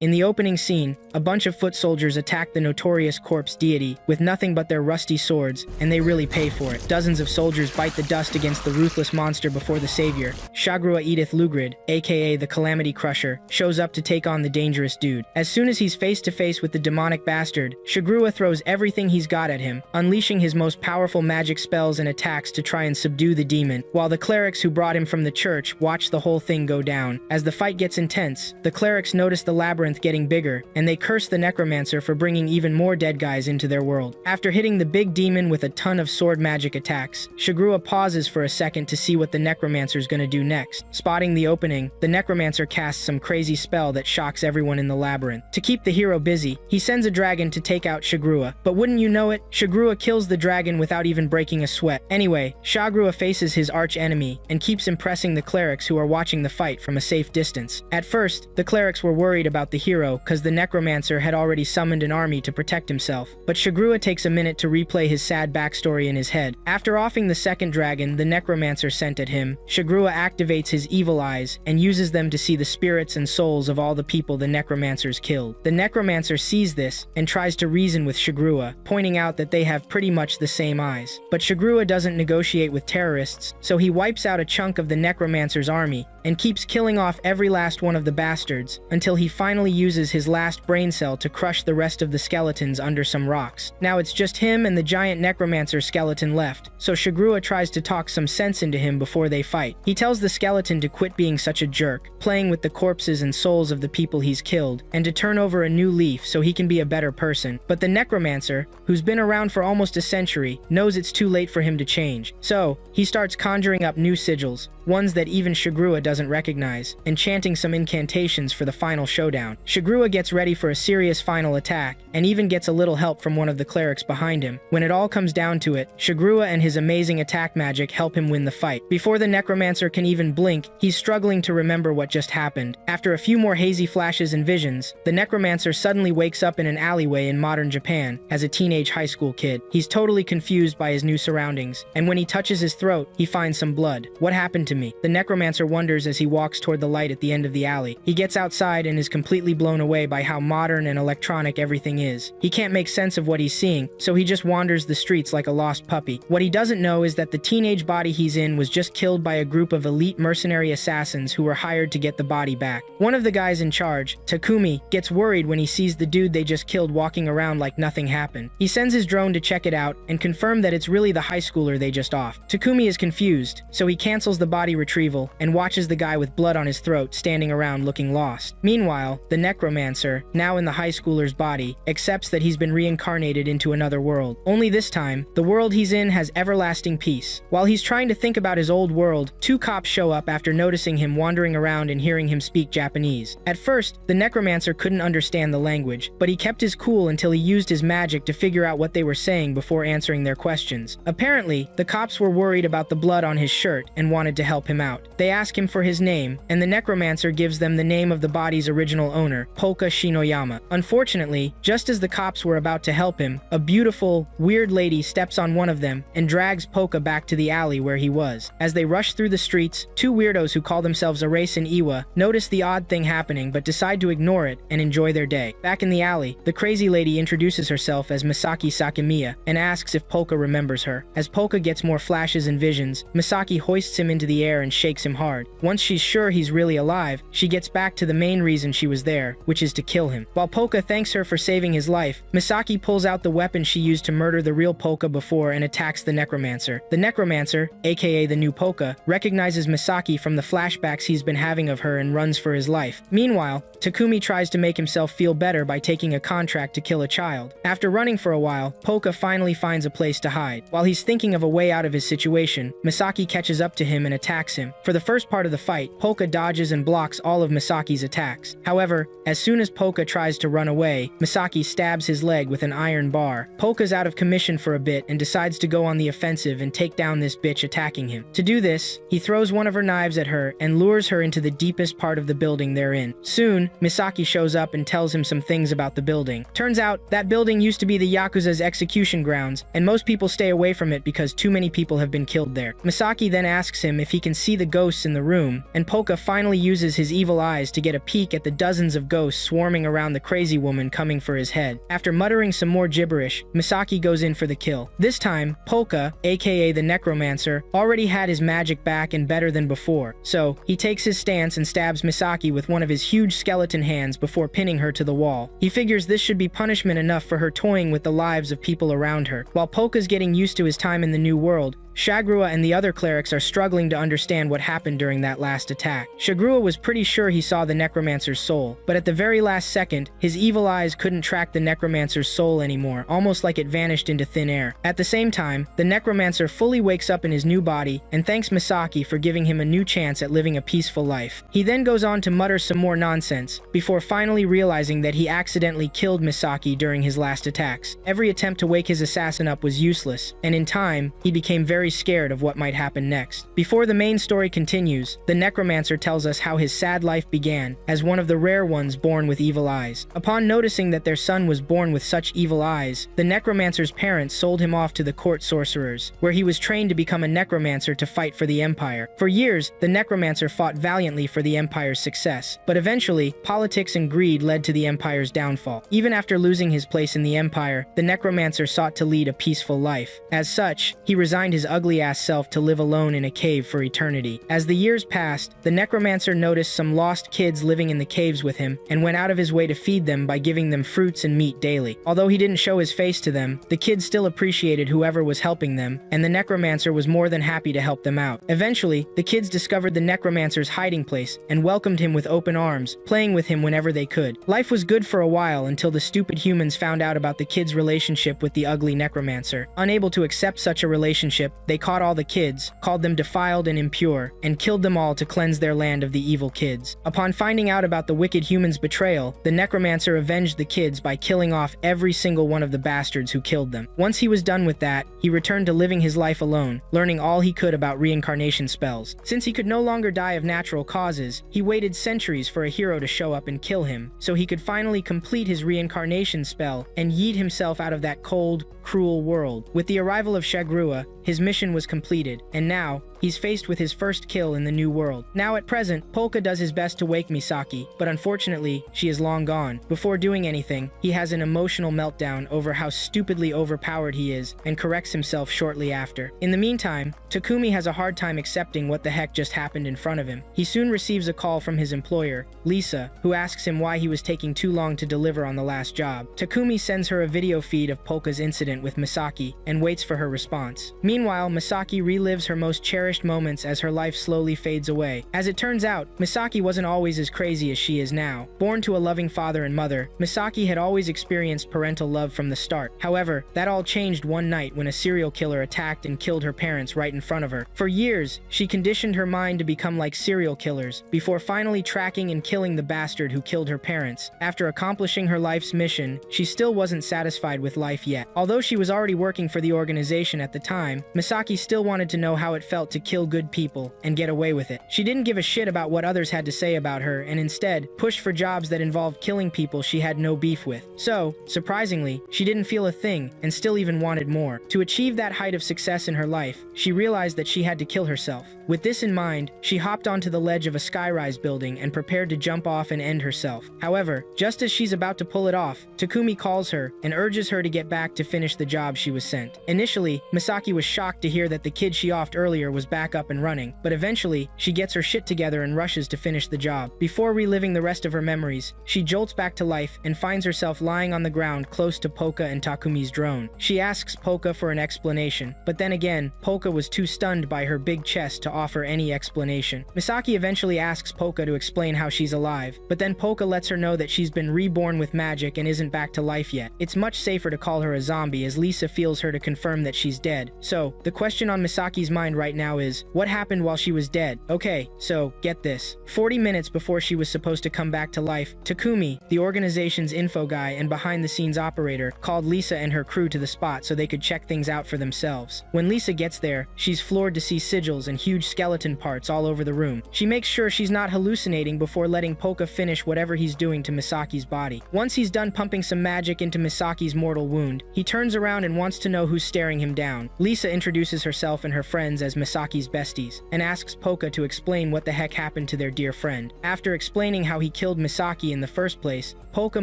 In the opening scene, a bunch of foot soldiers attack the notorious corpse deity with nothing but their rusty swords, and they really pay for it. Dozens of soldiers bite the dust against the ruthless monster before the savior, Shagruwa Edith Lugrid, aka the Calamity Crusher, shows up to take on the dangerous dude. As soon as he's face to face with the demonic bastard, Shagruwa throws everything he's got at him, unleashing his most powerful magic spells and attacks to try and subdue the demon, while the clerics who brought him from the church watch the whole thing go down. As the fight gets intense, the clerics notice the labyrinth getting bigger, and they curse the necromancer for bringing even more dead guys into their world. After hitting the big demon with a ton of sword magic attacks, Shagruwa pauses for a second to see what the necromancer's gonna do next. Spotting the opening, the necromancer casts some crazy spell that shocks everyone in the labyrinth. To keep the hero busy, he sends a dragon to take out Shagruwa, but wouldn't you know it, Shagruwa kills the dragon without even breaking a sweat. Anyway, Shagruwa faces his arch enemy and keeps impressing the clerics who are watching the fight from a safe distance. At first, the clerics were worried about the hero because the necromancer had already summoned an army to protect himself, but Shagruwa takes a minute to replay his sad backstory in his head. After offing the second dragon the necromancer sent at him, Shagruwa activates his evil eyes and uses them to see the spirits and souls of all the people the necromancers killed. The necromancer sees this and tries to reason with Shagruwa, pointing out that they have pretty much the same eyes. But Shagruwa doesn't negotiate with terrorists, so he wipes out a chunk of the necromancer's army and keeps killing off every last one of the bastards until he finally uses his last brain cell to crush the rest of the skeletons under some rocks. Now it's just him and the giant necromancer skeleton left, so Shagruwa tries to talk some sense into him before they fight. He tells the skeleton to quit being such a jerk, playing with the corpses and souls of the people he's killed, and to turn over a new leaf so he can be a better person. But the necromancer, who's been around for almost a century, knows it's too late for him to change. So, he starts conjuring up new sigils, ones that even Shagruwa doesn't recognize, and chanting some incantations for the final showdown. Shagruwa gets ready for a serious final attack, and even gets a little help from one of the clerics behind him. When it all comes down to it, Shagruwa and his amazing attack magic help him win the fight. Before the necromancer can even blink, he's struggling to remember what just happened. After a few more hazy flashes and visions, the necromancer suddenly wakes up in an alleyway in modern Japan as a teenage high school kid. He's totally confused by his new surroundings, and when he touches his throat, he finds some blood. What happened to me? The necromancer wonders as he walks toward the light at the end of the alley. He gets outside and is completely blown away by how modern and electronic everything is. He can't make sense of what he's seeing, so he just wanders the streets like a lost puppy. What he doesn't know is that the teenage body he's in was just killed by a group of elite mercenary assassins who were hired to get the body back. One of the guys in charge, Takumi, gets worried when he sees the dude they just killed walking around like nothing happened. He sends his drone to check it out and confirm that it's really the high schooler they just offed. Takumi is confused, so he cancels the body retrieval and watches the guy with blood on his throat standing around looking lost. Meanwhile, the necromancer, now in the high schooler's body, accepts that he's been reincarnated into another world. Only this time, the world he's in has everlasting peace. While he's trying to think about his old world, two cops show up after noticing him wandering around and hearing him speak Japanese. At first, the necromancer couldn't understand the language, but he kept his cool until he used his magic to figure out what they were saying before answering their questions. Apparently, the cops were worried about the blood on his shirt and wanted to help him out. They ask him for his name, and the necromancer gives them the name of the body's original owner, Polka Shinoyama. Unfortunately, just as the cops were about to help him, a beautiful, weird lady steps on one of them and drags Polka back to the alley where he was. As they rush through the streets, two weirdos who call themselves Erase and Iwa notice the odd thing happening but decide to ignore it and enjoy their day. Back in the alley, the crazy lady introduces herself as Misaki Sakimiya and asks if Polka remembers her. As Polka gets more flashes and visions, Misaki hoists him into the air and shakes him hard. Once she's sure he's really alive, she gets back to the main reason she was there, which is to kill him. While Polka thanks her for saving his life, Misaki pulls out the weapon she used to murder the real Polka before and attacks the necromancer. The necromancer, aka the new Polka, recognizes Misaki from the flashbacks he's been having of her and runs for his life. Meanwhile, Takumi tries to make himself feel better by taking a contract to kill a child. After running for a while, Polka finally finds a place to hide. While he's thinking of a way out of his situation, Misaki catches up to him and attacks him. For the first part of the fight, Polka dodges and blocks all of Misaki's attacks. However, as soon as Polka tries to run away, Misaki stabs his leg with an iron bar. Polka's out of commission for a bit and decides to go on the offensive and take down this bitch attacking him. To do this, he throws one of her knives at her and lures her into the deepest part of the building they're in. Soon, Misaki shows up and tells him some things about the building. Turns out, that building used to be the Yakuza's execution grounds, and most people stay away from it because too many people have been killed there. Misaki then asks him if he can see the ghosts in the room, room, and Polka finally uses his evil eyes to get a peek at the dozens of ghosts swarming around the crazy woman coming for his head. After muttering some more gibberish, Misaki goes in for the kill. This time, Polka, aka the Necromancer, already had his magic back and better than before, so he takes his stance and stabs Misaki with one of his huge skeleton hands before pinning her to the wall. He figures this should be punishment enough for her toying with the lives of people around her. While Polka's getting used to his time in the new world, Shagrua and the other clerics are struggling to understand what happened during that last attack. Shagrua was pretty sure he saw the Necromancer's soul, but at the very last second, his evil eyes couldn't track the Necromancer's soul anymore, almost like it vanished into thin air. At the same time, the Necromancer fully wakes up in his new body and thanks Misaki for giving him a new chance at living a peaceful life. He then goes on to mutter some more nonsense, before finally realizing that he accidentally killed Misaki during his last attacks. Every attempt to wake his assassin up was useless, and in time, he became very scared of what might happen next. Before the main story continues, the Necromancer tells us how his sad life began, as one of the rare ones born with evil eyes. Upon noticing that their son was born with such evil eyes, the Necromancer's parents sold him off to the court sorcerers, where he was trained to become a Necromancer to fight for the Empire. For years, the Necromancer fought valiantly for the Empire's success, but eventually, politics and greed led to the Empire's downfall. Even after losing his place in the Empire, the Necromancer sought to lead a peaceful life. As such, he resigned his ugly-ass self to live alone in a cave for eternity. As the years passed, the Necromancer noticed some lost kids living in the caves with him, and went out of his way to feed them by giving them fruits and meat daily. Although he didn't show his face to them, the kids still appreciated whoever was helping them, and the Necromancer was more than happy to help them out. Eventually, the kids discovered the Necromancer's hiding place, and welcomed him with open arms, playing with him whenever they could. Life was good for a while until the stupid humans found out about the kids' relationship with the ugly Necromancer. Unable to accept such a relationship, they caught all the kids, called them defiled and impure, and killed them all to cleanse their land of the evil kids. Upon finding out about the wicked humans' betrayal, the Necromancer avenged the kids by killing off every single one of the bastards who killed them. Once he was done with that, he returned to living his life alone, learning all he could about reincarnation spells. Since he could no longer die of natural causes, he waited centuries for a hero to show up and kill him, so he could finally complete his reincarnation spell and yeet himself out of that cold, cruel world. With the arrival of Shagrua, his mission was completed, and now, he's faced with his first kill in the new world. Now at present, Polka does his best to wake Misaki, but unfortunately, she is long gone. Before doing anything, he has an emotional meltdown over how stupidly overpowered he is, and corrects himself shortly after. In the meantime, Takumi has a hard time accepting what the heck just happened in front of him. He soon receives a call from his employer, Lisa, who asks him why he was taking too long to deliver on the last job. Takumi sends her a video feed of Polka's incident with Misaki, and waits for her response. Meanwhile, Misaki relives her most cherished moments as her life slowly fades away. As it turns out, Misaki wasn't always as crazy as she is now. Born to a loving father and mother, Misaki had always experienced parental love from the start. However, that all changed one night when a serial killer attacked and killed her parents right in front of her. For years, she conditioned her mind to become like serial killers, before finally tracking and killing the bastard who killed her parents. After accomplishing her life's mission, she still wasn't satisfied with life yet. Although she was already working for the organization at the time, Misaki still wanted to know how it felt to kill good people and get away with it. She didn't give a shit about what others had to say about her, and instead pushed for jobs that involved killing people she had no beef with. So, surprisingly, she didn't feel a thing and still even wanted more. To achieve that height of success in her life, she realized that she had to kill herself. With this in mind, she hopped onto the ledge of a skyrise building and prepared to jump off and end herself. However, just as she's about to pull it off, Takumi calls her and urges her to get back to finish the job she was sent. Initially, Misaki was shocked to hear that the kid she offed earlier was back up and running, but eventually, she gets her shit together and rushes to finish the job. Before reliving the rest of her memories, she jolts back to life and finds herself lying on the ground close to Polka and Takumi's drone. She asks Polka for an explanation, but then again, Polka was too stunned by her big chest to offer any explanation. Misaki eventually asks Polka to explain how she's alive, but then Polka lets her know that she's been reborn with magic and isn't back to life yet. It's much safer to call her a zombie, as Lisa feels her to confirm that she's dead. So, the question on Misaki's mind right now is, what happened while she was dead? Okay, so, get this. 40 minutes before she was supposed to come back to life, Takumi, the organization's info guy and behind-the-scenes operator, called Lisa and her crew to the spot so they could check things out for themselves. When Lisa gets there, she's floored to see sigils and huge skeleton parts all over the room. She makes sure she's not hallucinating before letting Polka finish whatever he's doing to Misaki's body. Once he's done pumping some magic into Misaki's mortal wound, he turns around and wants to know who's staring him down. Lisa introduces introduces herself and her friends as Misaki's besties, and asks Poka to explain what the heck happened to their dear friend. After explaining how he killed Misaki in the first place, Poka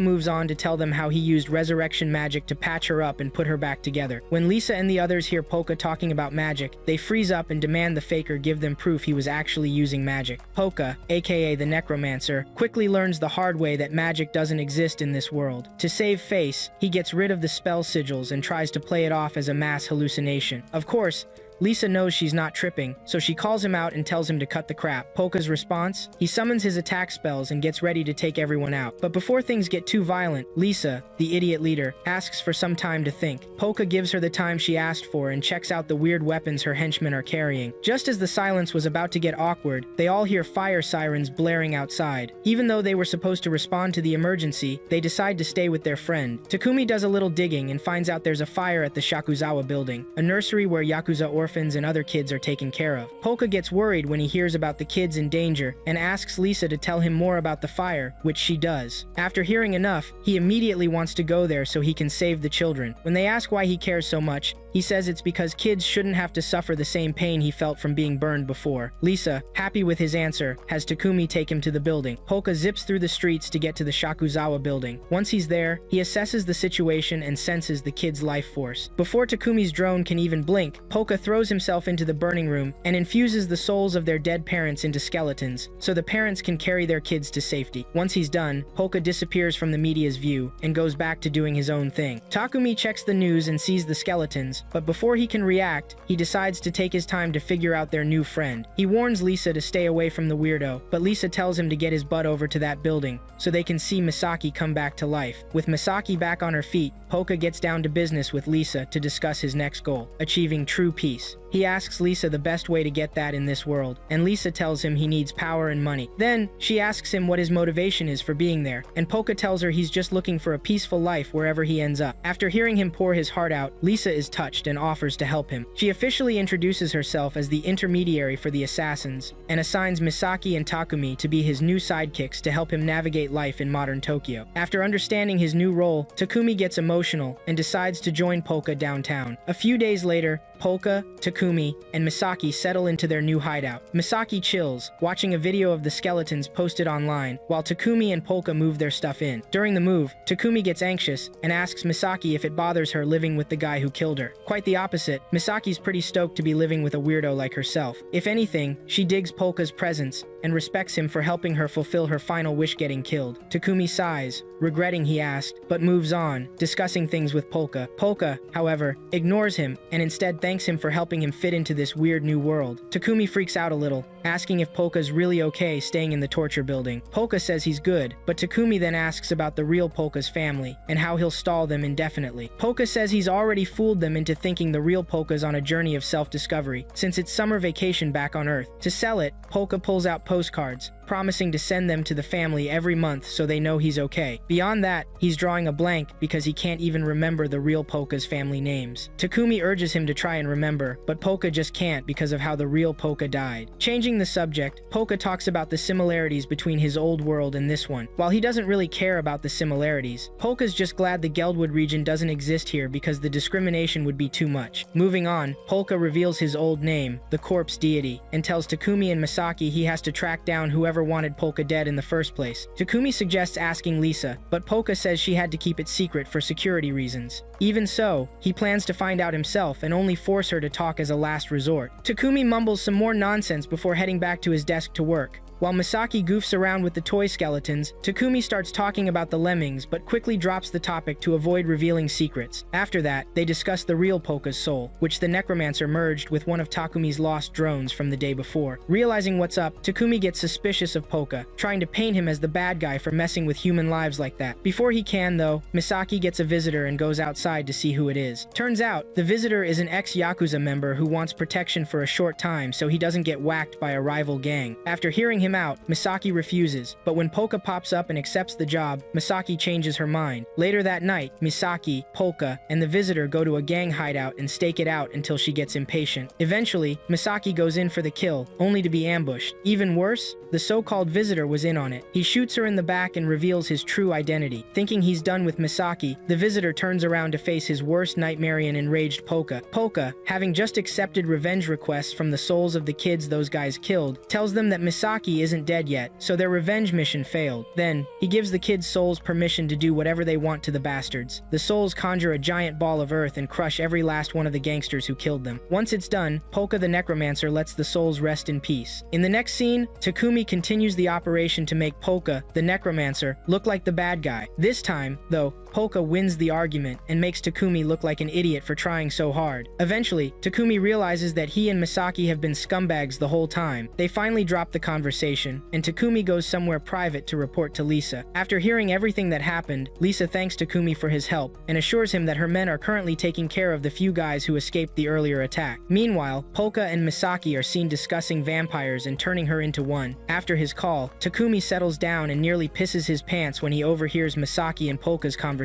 moves on to tell them how he used resurrection magic to patch her up and put her back together. When Lisa and the others hear Poka talking about magic, they freeze up and demand the faker give them proof he was actually using magic. Poka, aka the necromancer, quickly learns the hard way that magic doesn't exist in this world. To save face, he gets rid of the spell sigils and tries to play it off as a mass hallucination. Of course, Lisa knows she's not tripping, so she calls him out and tells him to cut the crap. Poka's response? He summons his attack spells and gets ready to take everyone out. But before things get too violent, Lisa, the idiot leader, asks for some time to think. Poka gives her the time she asked for and checks out the weird weapons her henchmen are carrying. Just as the silence was about to get awkward, they all hear fire sirens blaring outside. Even though they were supposed to respond to the emergency, they decide to stay with their friend. Takumi does a little digging and finds out there's a fire at the Shakuzawa building, a nursery where Yakuza orphans and other kids are taken care of. Poka gets worried when he hears about the kids in danger and asks Lisa to tell him more about the fire, which she does. After hearing enough, he immediately wants to go there so he can save the children. When they ask why he cares so much, he says it's because kids shouldn't have to suffer the same pain he felt from being burned before. Lisa, happy with his answer, has Takumi take him to the building. Poka zips through the streets to get to the Shakuzawa building. Once he's there, he assesses the situation and senses the kid's life force. Before Takumi's drone can even blink, Poka throws himself into the burning room and infuses the souls of their dead parents into skeletons, so the parents can carry their kids to safety. Once he's done, Poka disappears from the media's view and goes back to doing his own thing. Takumi checks the news and sees the skeletons, but before he can react, he decides to take his time to figure out their new friend. He warns Lisa to stay away from the weirdo, but Lisa tells him to get his butt over to that building so they can see Misaki come back to life. With Misaki back on her feet, Poka gets down to business with Lisa to discuss his next goal, achieving true peace. He asks Lisa the best way to get that in this world, and Lisa tells him he needs power and money. Then, she asks him what his motivation is for being there, and Poka tells her he's just looking for a peaceful life wherever he ends up. After hearing him pour his heart out, Lisa is touched and offers to help him. She officially introduces herself as the intermediary for the assassins, and assigns Misaki and Takumi to be his new sidekicks to help him navigate life in modern Tokyo. After understanding his new role, Takumi gets emotional and decides to join Poka downtown. A few days later, Poka, Takumi, and Misaki settle into their new hideout. Misaki chills, watching a video of the skeletons posted online, while Takumi and Poka move their stuff in. During the move, Takumi gets anxious and asks Misaki if it bothers her living with the guy who killed her. Quite the opposite, Misaki's pretty stoked to be living with a weirdo like herself. If anything, she digs Polka's presence and respects him for helping her fulfill her final wish getting killed. Takumi sighs, regretting he asked, but moves on, discussing things with Polka. Polka, however, ignores him and instead thanks him for helping him fit into this weird new world. Takumi freaks out a little, asking if Polka's really okay staying in the torture building. Polka says he's good, but Takumi then asks about the real Polka's family and how he'll stall them indefinitely. Polka says he's already fooled them into thinking the real Polka's on a journey of self-discovery, since it's summer vacation back on Earth. To sell it, Polka pulls out postcards, promising to send them to the family every month so they know he's okay. Beyond that, he's drawing a blank because he can't even remember the real Polka's family names. Takumi urges him to try and remember, but Polka just can't because of how the real Polka died. Changing the subject, Polka talks about the similarities between his old world and this one. While he doesn't really care about the similarities, Polka's just glad the Geldwood region doesn't exist here because the discrimination would be too much. Moving on, Polka reveals his old name, the Corpse Deity, and tells Takumi and Misaki he has to track down whoever wanted Polka dead in the first place. Takumi suggests asking Lisa, but Polka says she had to keep it secret for security reasons. Even so, he plans to find out himself and only force her to talk as a last resort. Takumi mumbles some more nonsense before heading back to his desk to work. While Misaki goofs around with the toy skeletons, Takumi starts talking about the lemmings but quickly drops the topic to avoid revealing secrets. After that, they discuss the real Polka's soul, which the necromancer merged with one of Takumi's lost drones from the day before. Realizing what's up, Takumi gets suspicious of Polka, trying to paint him as the bad guy for messing with human lives like that. Before he can, though, Misaki gets a visitor and goes outside to see who it is. Turns out, the visitor is an ex-Yakuza member who wants protection for a short time so he doesn't get whacked by a rival gang. After hearing him him out, Misaki refuses, but when Polka pops up and accepts the job, Misaki changes her mind. Later that night, Misaki, Polka, and the visitor go to a gang hideout and stake it out until she gets impatient. Eventually, Misaki goes in for the kill, only to be ambushed. Even worse, the so-called visitor was in on it. He shoots her in the back and reveals his true identity. Thinking he's done with Misaki, the visitor turns around to face his worst nightmare and enraged Polka. Polka, having just accepted revenge requests from the souls of the kids those guys killed, tells them that Misaki isn't dead yet, so their revenge mission failed. Then, he gives the kids' souls permission to do whatever they want to the bastards. The souls conjure a giant ball of earth and crush every last one of the gangsters who killed them. Once it's done, Polka the necromancer lets the souls rest in peace. In the next scene, Takumi continues the operation to make Polka, the necromancer, look like the bad guy. This time, though, Polka wins the argument and makes Takumi look like an idiot for trying so hard. Eventually, Takumi realizes that he and Misaki have been scumbags the whole time. They finally drop the conversation, and Takumi goes somewhere private to report to Lisa. After hearing everything that happened, Lisa thanks Takumi for his help and assures him that her men are currently taking care of the few guys who escaped the earlier attack. Meanwhile, Polka and Misaki are seen discussing vampires and turning her into one. After his call, Takumi settles down and nearly pisses his pants when he overhears Misaki and Polka's conversation.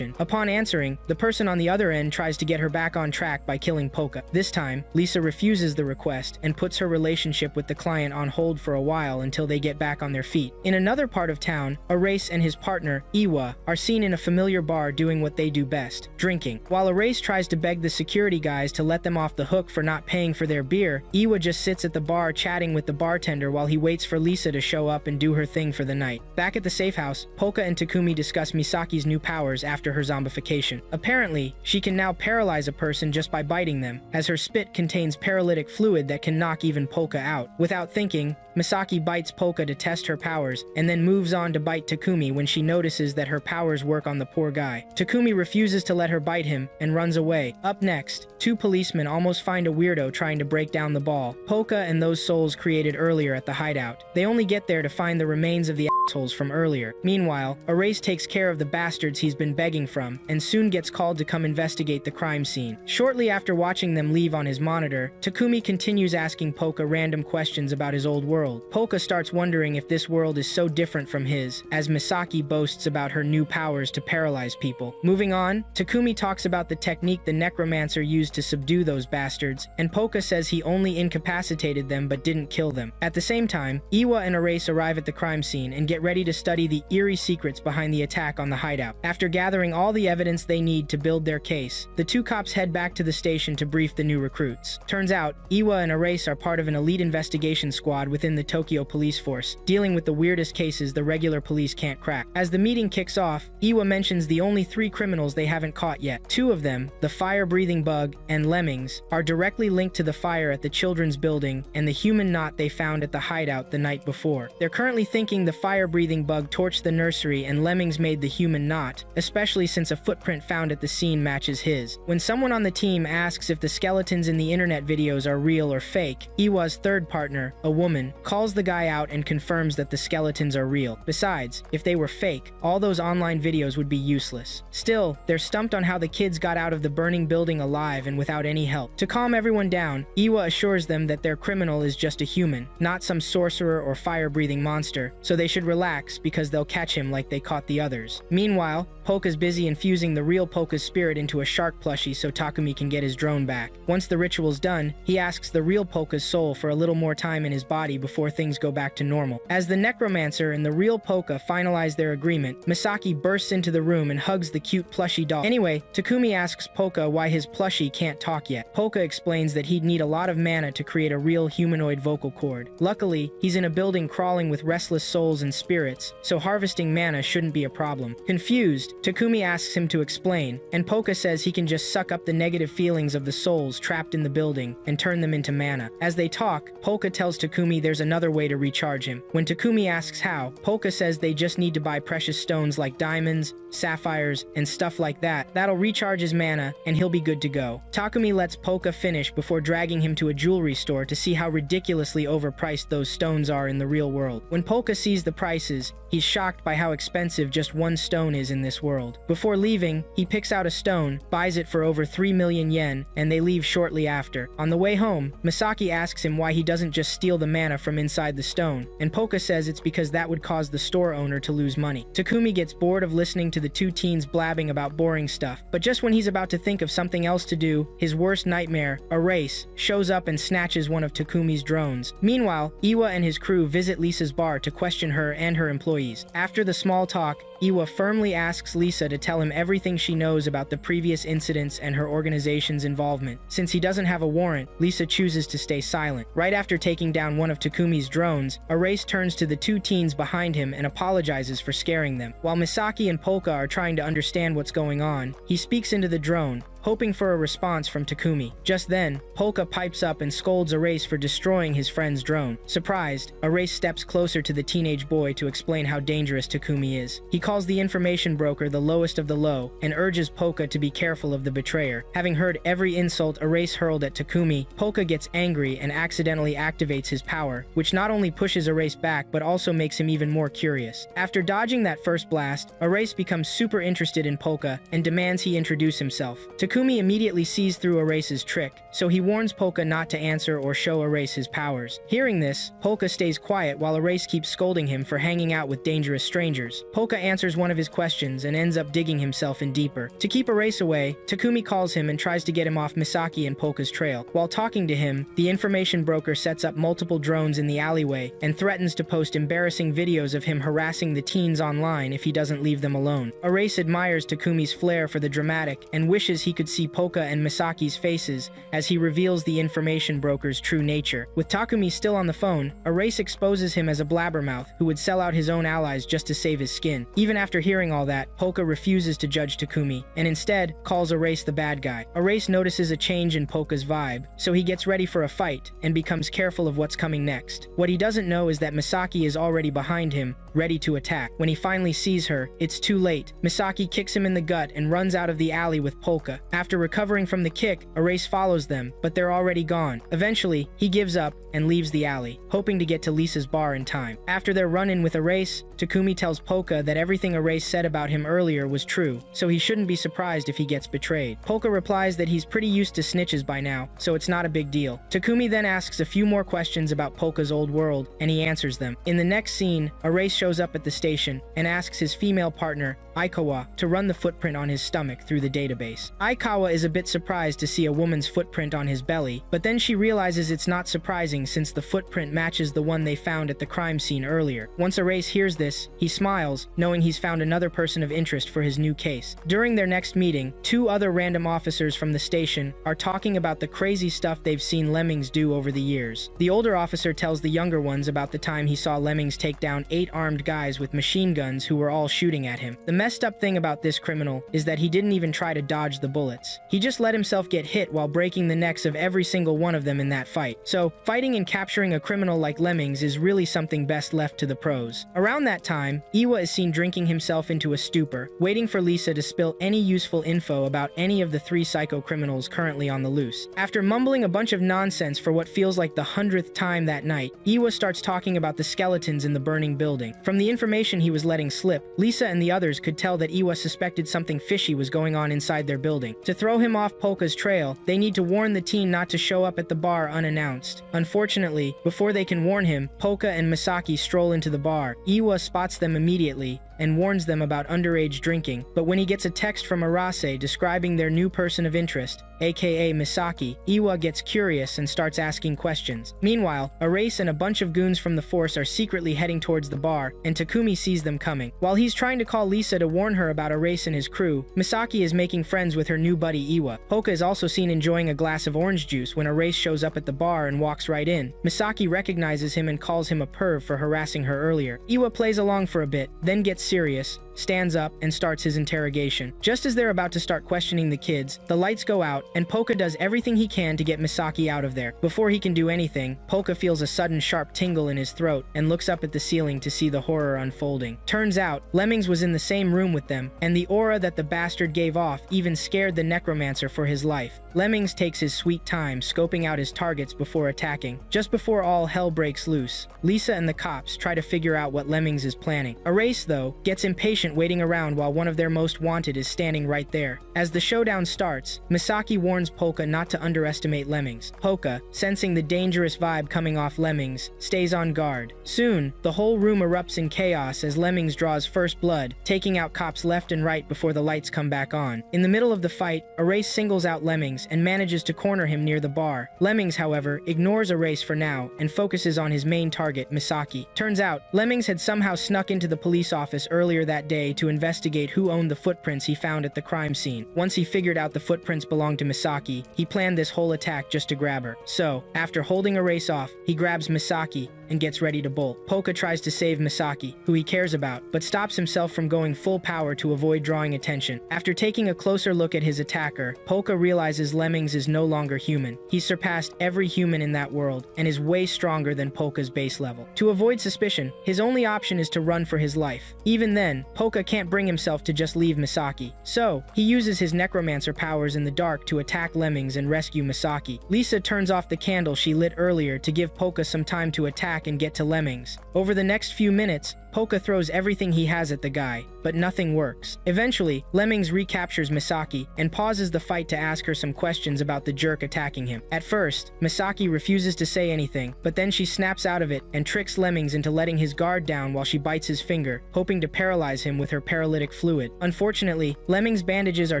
Upon answering, the person on the other end tries to get her back on track by killing Polka. This time, Lisa refuses the request and puts her relationship with the client on hold for a while until they get back on their feet. In another part of town, Arace and his partner, Iwa, are seen in a familiar bar doing what they do best, drinking. While Arace tries to beg the security guys to let them off the hook for not paying for their beer, Iwa just sits at the bar chatting with the bartender while he waits for Lisa to show up and do her thing for the night. Back at the safe house, Polka and Takumi discuss Misaki's new powers after her zombification. Apparently, she can now paralyze a person just by biting them, as her spit contains paralytic fluid that can knock even Polka out. Without thinking, Misaki bites Polka to test her powers, and then moves on to bite Takumi when she notices that her powers work on the poor guy. Takumi refuses to let her bite him, and runs away. Up next, two policemen almost find a weirdo trying to break down the ball. Polka and those souls created earlier at the hideout. They only get there to find the remains of the assholes from earlier. Meanwhile, Arace takes care of the bastards he's been begging from, and soon gets called to come investigate the crime scene. Shortly after watching them leave on his monitor, Takumi continues asking Polka random questions about his old world. Polka starts wondering if this world is so different from his, as Misaki boasts about her new powers to paralyze people. Moving on, Takumi talks about the technique the necromancer used to subdue those bastards, and Polka says he only incapacitated them but didn't kill them. At the same time, Iwa and Arace arrive at the crime scene and get ready to study the eerie secrets behind the attack on the hideout. After gathering all the evidence they need to build their case, the two cops head back to the station to brief the new recruits. Turns out, Iwa and Arace are part of an elite investigation squad within the Tokyo police force, dealing with the weirdest cases the regular police can't crack. As the meeting kicks off, Iwa mentions the only 3 criminals they haven't caught yet. 2 of them, the fire-breathing bug and Lemmings, are directly linked to the fire at the children's building and the human knot they found at the hideout the night before. They're currently thinking the fire-breathing bug torched the nursery and Lemmings made the human knot, especially since a footprint found at the scene matches his. When someone on the team asks if the skeletons in the internet videos are real or fake, Iwa's third partner, a woman, calls the guy out and confirms that the skeletons are real. Besides, if they were fake, all those online videos would be useless. Still, they're stumped on how the kids got out of the burning building alive and without any help. To calm everyone down, Iwa assures them that their criminal is just a human, not some sorcerer or fire-breathing monster, so they should relax because they'll catch him like they caught the others. Meanwhile, Polka's busy infusing the real Polka's spirit into a shark plushie so Takumi can get his drone back. Once the ritual's done, he asks the real Polka's soul for a little more time in his body before things go back to normal. As the necromancer and the real Polka finalize their agreement, Misaki bursts into the room and hugs the cute plushie doll. Anyway, Takumi asks Polka why his plushie can't talk yet. Polka explains that he'd need a lot of mana to create a real humanoid vocal cord. Luckily, he's in a building crawling with restless souls and spirits, so harvesting mana shouldn't be a problem. Confused, Takumi asks him to explain, and Polka says he can just suck up the negative feelings of the souls trapped in the building and turn them into mana. As they talk, Polka tells Takumi there's another way to recharge him. When Takumi asks how, Polka says they just need to buy precious stones like diamonds, sapphires, and stuff like that. That'll recharge his mana, and he'll be good to go. Takumi lets Polka finish before dragging him to a jewelry store to see how ridiculously overpriced those stones are in the real world. When Polka sees the prices, he He's shocked by how expensive just one stone is in this world. Before leaving, he picks out a stone, buys it for over 3 million yen, and they leave shortly after. On the way home, Misaki asks him why he doesn't just steal the mana from inside the stone, and Polka says it's because that would cause the store owner to lose money. Takumi gets bored of listening to the two teens blabbing about boring stuff, but just when he's about to think of something else to do, his worst nightmare, a race, shows up and snatches one of Takumi's drones. Meanwhile, Iwa and his crew visit Lisa's bar to question her and her employees. After the small talk, Iwa firmly asks Lisa to tell him everything she knows about the previous incidents and her organization's involvement. Since he doesn't have a warrant, Lisa chooses to stay silent. Right after taking down one of Takumi's drones, Erase turns to the two teens behind him and apologizes for scaring them. While Misaki and Polka are trying to understand what's going on, he speaks into the drone, hoping for a response from Takumi. Just then, Polka pipes up and scolds Erase for destroying his friend's drone. Surprised, Erase steps closer to the teenage boy to explain how dangerous Takumi is. He calls the information broker the lowest of the low and urges Polka to be careful of the betrayer. Having heard every insult Erase hurled at Takumi, Polka gets angry and accidentally activates his power, which not only pushes Erase back but also makes him even more curious. After dodging that first blast, Erase becomes super interested in Polka and demands he introduce himself. Takumi immediately sees through Erase's trick, so he warns Polka not to answer or show Erase his powers. Hearing this, Polka stays quiet while Erase keeps scolding him for hanging out with dangerous strangers. Polka answers one of his questions and ends up digging himself in deeper. To keep Erase away, Takumi calls him and tries to get him off Misaki and Polka's trail. While talking to him, the information broker sets up multiple drones in the alleyway and threatens to post embarrassing videos of him harassing the teens online if he doesn't leave them alone. Erase admires Takumi's flair for the dramatic and wishes he could see Polka and Misaki's faces as he reveals the information broker's true nature. With Takumi still on the phone, Erase exposes him as a blabbermouth who would sell out his own allies just to save his skin. Even after hearing all that, Polka refuses to judge Takumi and instead calls Erase the bad guy. Erase notices a change in Polka's vibe, so he gets ready for a fight and becomes careful of what's coming next. What he doesn't know is that Misaki is already behind him, ready to attack. When he finally sees her, it's too late. Misaki kicks him in the gut and runs out of the alley with Polka. After recovering from the kick, Erase follows them, but they're already gone. Eventually, he gives up and leaves the alley, hoping to get to Lisa's bar in time. After their run-in with Erase, Takumi tells Polka that everything Erase said about him earlier was true, so he shouldn't be surprised if he gets betrayed. Polka replies that he's pretty used to snitches by now, so it's not a big deal. Takumi then asks a few more questions about Polka's old world, and he answers them. In the next scene, Erase shows up at the station and asks his female partner, Aikawa, to run the footprint on his stomach through the database. Aikawa is a bit surprised to see a woman's footprint on his belly, but then she realizes it's not surprising since the footprint matches the one they found at the crime scene earlier. Once Erase hears this, he smiles, knowing he's found another person of interest for his new case. During their next meeting, two other random officers from the station are talking about the crazy stuff they've seen Lemmings do over the years. The older officer tells the younger ones about the time he saw Lemmings take down 8 armed guys with machine guns who were all shooting at him. The messed up thing about this criminal is that he didn't even try to dodge the bullets. He just let himself get hit while breaking the necks of every single one of them in that fight. So, fighting and capturing a criminal like Lemmings is really something best left to the pros. Around that time, Iwa is seen drinking himself into a stupor, waiting for Lisa to spill any useful info about any of the 3 psycho criminals currently on the loose. After mumbling a bunch of nonsense for what feels like the 100th time that night, Iwa starts talking about the skeletons in the burning building. From the information he was letting slip, Lisa and the others could tell that Iwa suspected something fishy was going on inside their building. To throw him off Polka's trail, they need to warn the teen not to show up at the bar unannounced. Unfortunately, before they can warn him, Polka and Misaki stroll into the bar. Iwa spots them immediately and warns them about underage drinking, but when he gets a text from Arase describing their new person of interest, aka Misaki, Iwa gets curious and starts asking questions. Meanwhile, Erase and a bunch of goons from the force are secretly heading towards the bar, and Takumi sees them coming. While he's trying to call Lisa to warn her about Erase and his crew, Misaki is making friends with her new buddy Iwa. Polka is also seen enjoying a glass of orange juice when Erase shows up at the bar and walks right in. Misaki recognizes him and calls him a perv for harassing her earlier. Iwa plays along for a bit, then gets serious, stands up, and starts his interrogation. Just as they're about to start questioning the kids, the lights go out, and Polka does everything he can to get Misaki out of there. Before he can do anything, Polka feels a sudden sharp tingle in his throat and looks up at the ceiling to see the horror unfolding. Turns out, Lemmings was in the same room with them, and the aura that the bastard gave off even scared the necromancer for his life. Lemmings takes his sweet time scoping out his targets before attacking. Just before all hell breaks loose, Lisa and the cops try to figure out what Lemmings is planning. Erase, though, gets impatient waiting around while one of their most wanted is standing right there. As the showdown starts, Misaki warns Polka not to underestimate Lemmings. Polka, sensing the dangerous vibe coming off Lemmings, stays on guard. Soon, the whole room erupts in chaos as Lemmings draws first blood, taking out cops left and right before the lights come back on. In the middle of the fight, Erase singles out Lemmings and manages to corner him near the bar. Lemmings, however, ignores Erase for now and focuses on his main target, Misaki. Turns out, Lemmings had somehow snuck into the police office earlier that day to investigate who owned the footprints he found at the crime scene. Once he figured out the footprints belonged to Misaki, he planned this whole attack just to grab her. So, after holding Erase off, he grabs Misaki and gets ready to bolt. Polka tries to save Misaki, who he cares about, but stops himself from going full power to avoid drawing attention. After taking a closer look at his attacker, Polka realizes Lemmings is no longer human. He's surpassed every human in that world and is way stronger than Polka's base level. To avoid suspicion, his only option is to run for his life. Even then, Polka can't bring himself to just leave Misaki. So, he uses his necromancer powers in the dark to attack Lemmings and rescue Misaki. Lisa turns off the candle she lit earlier to give Polka some time to attack and get to Lemmings. Over the next few minutes, Polka throws everything he has at the guy, but nothing works. Eventually, Lemmings recaptures Misaki and pauses the fight to ask her some questions about the jerk attacking him. At first, Misaki refuses to say anything, but then she snaps out of it and tricks Lemmings into letting his guard down while she bites his finger, hoping to paralyze him with her paralytic fluid. Unfortunately, Lemmings' bandages are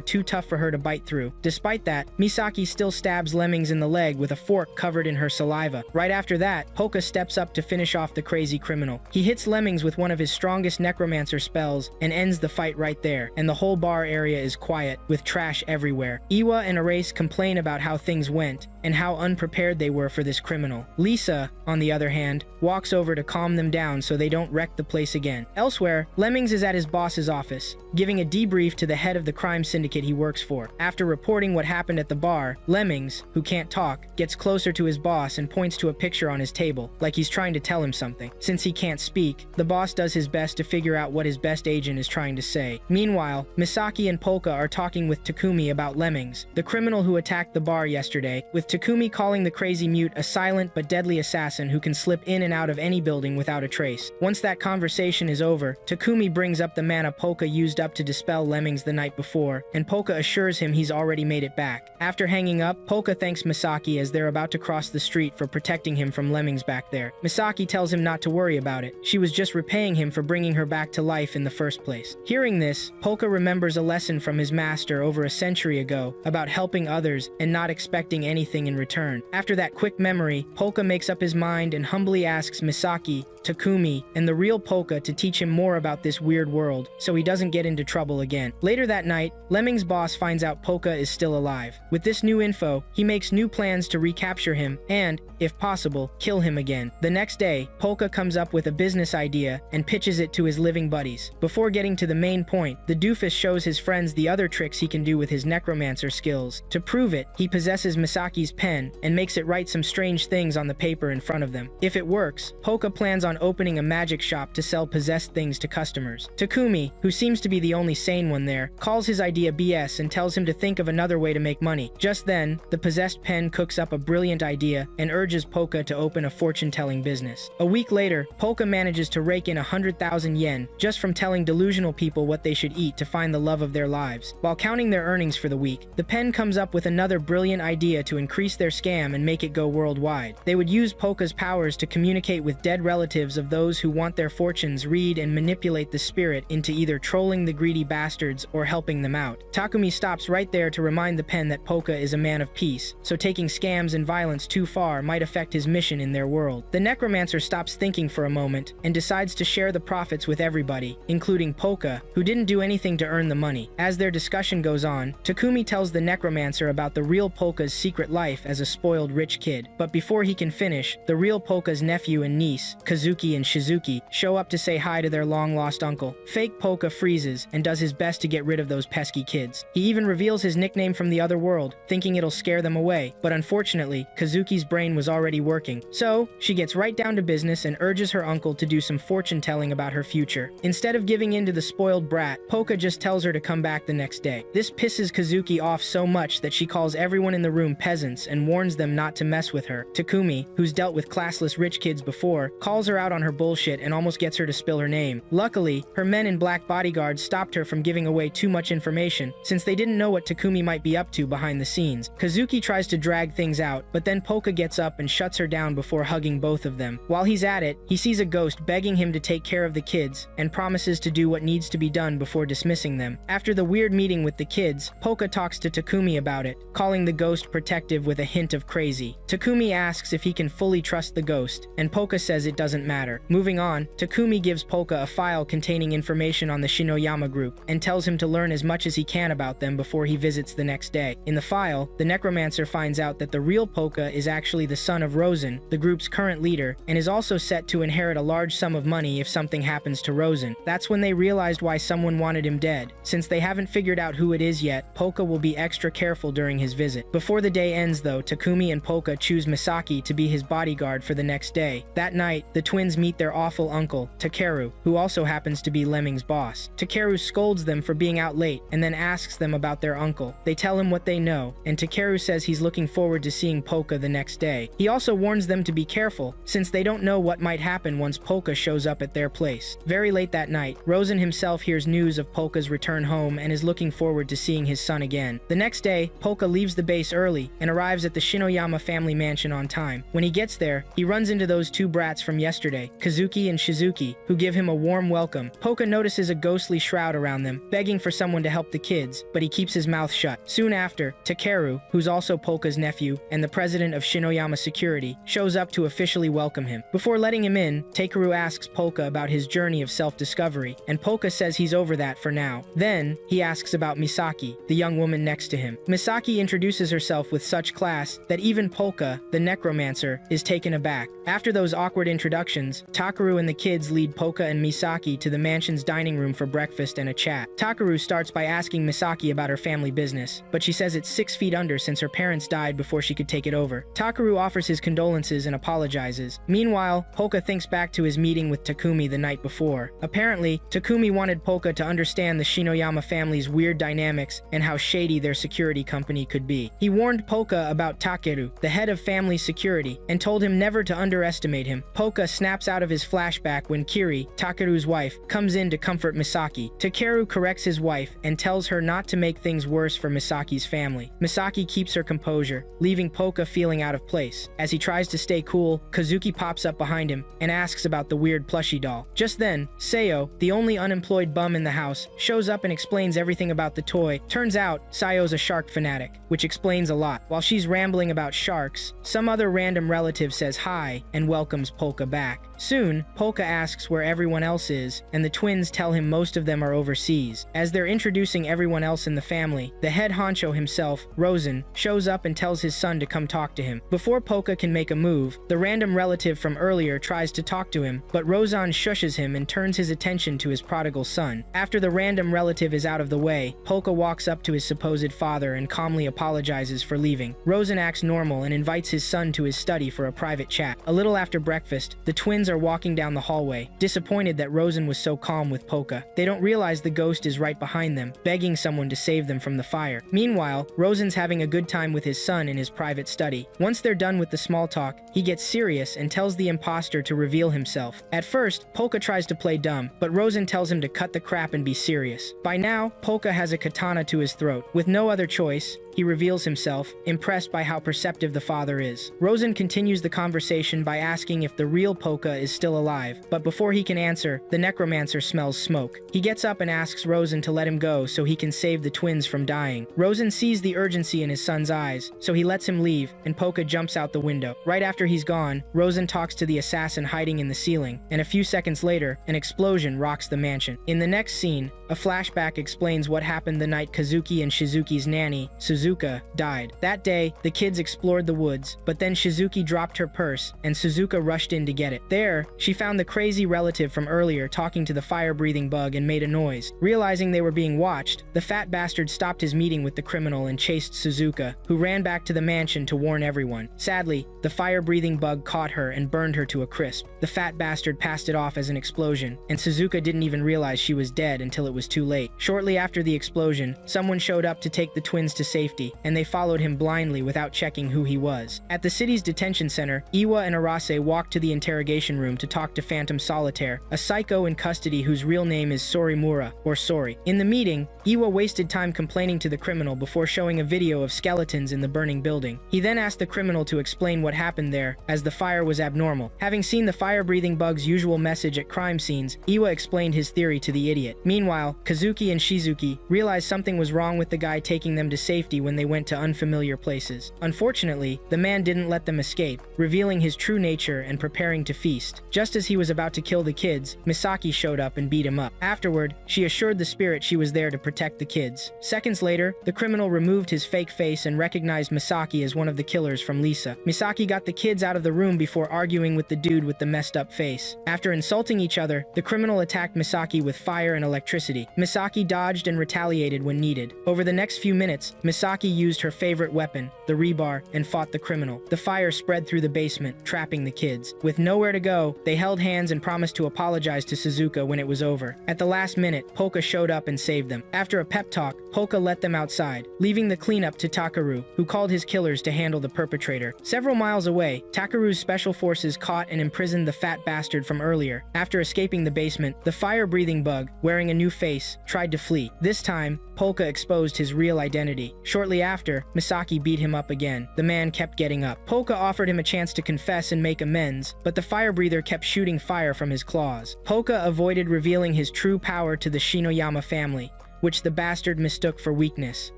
too tough for her to bite through. Despite that, Misaki still stabs Lemmings in the leg with a fork covered in her saliva. Right after that, Polka steps up to finish off the crazy criminal. He hits Lemmings with one of his strongest necromancer spells and ends the fight right there, and the whole bar area is quiet, with trash everywhere. Iwa and Erase complain about how things went and how unprepared they were for this criminal. Lisa, on the other hand, walks over to calm them down so they don't wreck the place again. Elsewhere, Lemmings is at his boss's office, giving a debrief to the head of the crime syndicate he works for. After reporting what happened at the bar, Lemmings, who can't talk, gets closer to his boss and points to a picture on his table, like he's trying to tell him something. Since he can't speak, the boss does his best to figure out what his best agent is trying to say. Meanwhile, Misaki and Polka are talking with Takumi about Lemmings, the criminal who attacked the bar yesterday, with Takumi calling the crazy mute a silent but deadly assassin who can slip in and out of any building without a trace. Once that conversation is over, Takumi brings up the mana Polka used up to dispel Lemmings the night before, and Polka assures him he's already made it back. After hanging up, Polka thanks Misaki as they're about to cross the street for protecting him from Lemmings back there. Misaki tells him not to worry about it. She was just repaying him for bringing her back to life in the first place. Hearing this, Polka remembers a lesson from his master over a century ago about helping others and not expecting anything in return. After that quick memory, Polka makes up his mind and humbly asks Misaki, Takumi, and the real Polka to teach him more about this weird world so he doesn't get into trouble again. Later that night, Lemmings' boss finds out Polka is still alive. With this new info, he makes new plans to recapture him and, if possible, kill him again. The next day, Polka comes up with a business idea and pitches it to his living buddies. Before getting to the main point, the doofus shows his friends the other tricks he can do with his necromancer skills. To prove it, he possesses Misaki's pen and makes it write some strange things on the paper in front of them. If it works, Polka plans on opening a magic shop to sell possessed things to customers. Takumi, who seems to be the only sane one there, calls his idea BS and tells him to think of another way to make money. Just then, the possessed pen cooks up a brilliant idea and urges Polka to open a fortune-telling business. A week later, Polka manages to rake in 100,000 yen just from telling delusional people what they should eat to find the love of their lives. While counting their earnings for the week, the pen comes up with another brilliant idea to increase their scam and make it go worldwide. They would use Polka's powers to communicate with dead relatives of those who want their fortunes, read and manipulate the spirit into either trolling the greedy bastards or helping them out. Takumi stops right there to remind the pen that Polka is a man of peace, so taking scams and violence too far might affect his mission in their world. The necromancer stops thinking for a moment and decides to to share the profits with everybody, including Polka, who didn't do anything to earn the money. As their discussion goes on, Takumi tells the necromancer about the real Polka's secret life as a spoiled rich kid. But before he can finish, the real Polka's nephew and niece, Kazuki and Shizuki, show up to say hi to their long-lost uncle. Fake Polka freezes and does his best to get rid of those pesky kids. He even reveals his nickname from the other world, thinking it'll scare them away. But unfortunately, Kazuki's brain was already working. So, she gets right down to business and urges her uncle to do some fortune-telling about her future. Instead of giving in to the spoiled brat, Polka just tells her to come back the next day. This pisses Kazuki off so much that she calls everyone in the room peasants and warns them not to mess with her. Takumi, who's dealt with classless rich kids before, calls her out on her bullshit and almost gets her to spill her name. Luckily, her men in black bodyguards stopped her from giving away too much information, since they didn't know what Takumi might be up to behind the scenes. Kazuki tries to drag things out, but then Polka gets up and shuts her down before hugging both of them. While he's at it, he sees a ghost begging him to take care of the kids, and promises to do what needs to be done before dismissing them. After the weird meeting with the kids, Polka talks to Takumi about it, calling the ghost protective with a hint of crazy. Takumi asks if he can fully trust the ghost, and Polka says it doesn't matter. Moving on, Takumi gives Polka a file containing information on the Shinoyama group, and tells him to learn as much as he can about them before he visits the next day. In the file, the necromancer finds out that the real Polka is actually the son of Rosen, the group's current leader, and is also set to inherit a large sum of money if something happens to Rosen. That's when they realized why someone wanted him dead. Since they haven't figured out who it is yet, Polka will be extra careful during his visit. Before the day ends though, Takumi and Polka choose Misaki to be his bodyguard for the next day. That night, the twins meet their awful uncle, Takeru, who also happens to be Lemming's boss. Takeru scolds them for being out late and then asks them about their uncle. They tell him what they know, and Takeru says he's looking forward to seeing Polka the next day. He also warns them to be careful, since they don't know what might happen once Polka shows up at their place. Very late that night, Rosen himself hears news of Polka's return home and is looking forward to seeing his son again. The next day, Polka leaves the base early and arrives at the Shinoyama family mansion on time. When he gets there, he runs into those two brats from yesterday, Kazuki and Shizuki, who give him a warm welcome. Polka notices a ghostly shroud around them, begging for someone to help the kids, but he keeps his mouth shut. Soon after, Takeru, who's also Polka's nephew and the president of Shinoyama Security, shows up to officially welcome him. Before letting him in, Takeru asks Polka about his journey of self-discovery, and Polka says he's over that for now. Then, he asks about Misaki, the young woman next to him. Misaki introduces herself with such class that even Polka, the necromancer, is taken aback. After those awkward introductions, Takeru and the kids lead Polka and Misaki to the mansion's dining room for breakfast and a chat. Takeru starts by asking Misaki about her family business, but she says it's 6 feet under since her parents died before she could take it over. Takeru offers his condolences and apologizes. Meanwhile, Polka thinks back to his meeting with Takumi the night before. Apparently, Takumi wanted Polka to understand the Shinoyama family's weird dynamics and how shady their security company could be. He warned Polka about Takeru, the head of family security, and told him never to underestimate him. Polka snaps out of his flashback when Kiri, Takeru's wife, comes in to comfort Misaki. Takeru corrects his wife and tells her not to make things worse for Misaki's family. Misaki keeps her composure, leaving Polka feeling out of place. As he tries to stay cool, Kazuki pops up behind him and asks about the weird plushie doll. Just then, Sayo, the only unemployed bum in the house, shows up and explains everything about the toy. Turns out, Sayo's a shark fanatic, which explains a lot. While she's rambling about sharks, some other random relative says hi and welcomes Polka back. Soon, Polka asks where everyone else is, and the twins tell him most of them are overseas. As they're introducing everyone else in the family, the head honcho himself, Rosen, shows up and tells his son to come talk to him. Before Polka can make a move, the random relative from earlier tries to talk to him, but Rosen shushes him and turns his attention to his prodigal son. After the random relative is out of the way, Polka walks up to his supposed father and calmly apologizes for leaving. Rosen acts normal and invites his son to his study for a private chat. A little after breakfast, the twins are walking down the hallway, disappointed that Rosen was so calm with Polka. They don't realize the ghost is right behind them, begging someone to save them from the fire. Meanwhile, Rosen's having a good time with his son in his private study. Once they're done with the small talk, he gets serious and tells the imposter to reveal himself. At first, Polka tries to play dumb, but Rosen tells him to cut the crap and be serious. By now, Polka has a katana to his throat. With no other choice, he reveals himself, impressed by how perceptive the father is. Rosen continues the conversation by asking if the real Polka Polka is still alive, but before he can answer, the necromancer smells smoke. He gets up and asks Rosen to let him go so he can save the twins from dying. Rosen sees the urgency in his son's eyes, so he lets him leave, and Polka jumps out the window. Right after he's gone, Rosen talks to the assassin hiding in the ceiling, and a few seconds later, an explosion rocks the mansion. In the next scene, a flashback explains what happened the night Kazuki and Shizuki's nanny, Suzuka, died. That day, the kids explored the woods, but then Shizuki dropped her purse, and Suzuka rushed in to get it. There, she found the crazy relative from earlier talking to the fire-breathing bug and made a noise. Realizing they were being watched, the fat bastard stopped his meeting with the criminal and chased Suzuka, who ran back to the mansion to warn everyone. Sadly, the fire-breathing bug caught her and burned her to a crisp. The fat bastard passed it off as an explosion, and Suzuka didn't even realize she was dead until it was too late. Shortly after the explosion, someone showed up to take the twins to safety, and they followed him blindly without checking who he was. At the city's detention center, Iwa and Arase walked to the interrogation room to talk to Phantom Solitaire, a psycho in custody whose real name is Sorimura, or Sori. In the meeting, Iwa wasted time complaining to the criminal before showing a video of skeletons in the burning building. He then asked the criminal to explain what happened there, as the fire was abnormal. Having seen the fire-breathing bug's usual message at crime scenes, Iwa explained his theory to the idiot. Meanwhile, Kazuki and Shizuki realized something was wrong with the guy taking them to safety when they went to unfamiliar places. Unfortunately, the man didn't let them escape, revealing his true nature and preparing to feast. Just as he was about to kill the kids, Misaki showed up and beat him up. Afterward, she assured the spirit she was there to protect the kids. Seconds later, the criminal removed his fake face and recognized Misaki as one of the killers from Lisa. Misaki got the kids out of the room before arguing with the dude with the messed up face. After insulting each other, the criminal attacked Misaki with fire and electricity. Misaki dodged and retaliated when needed. Over the next few minutes, Misaki used her favorite weapon, the rebar, and fought the criminal. The fire spread through the basement, trapping the kids. With nowhere to go, they held hands and promised to apologize to Suzuka when it was over. At the last minute, Polka showed up and saved them. After a pep talk, Polka let them outside, leaving the cleanup to Takaru, who called his killers to handle the perpetrator. Several miles away, Takaru's special forces caught and imprisoned the fat bastard from earlier. After escaping the basement, the fire-breathing bug, wearing a new face, tried to flee. This time, Polka exposed his real identity. Shortly after, Misaki beat him up again. The man kept getting up. Polka offered him a chance to confess and make amends, but the fire-breather kept shooting fire from his claws. Polka avoided revealing his true power to the Shinoyama family, which the bastard mistook for weakness.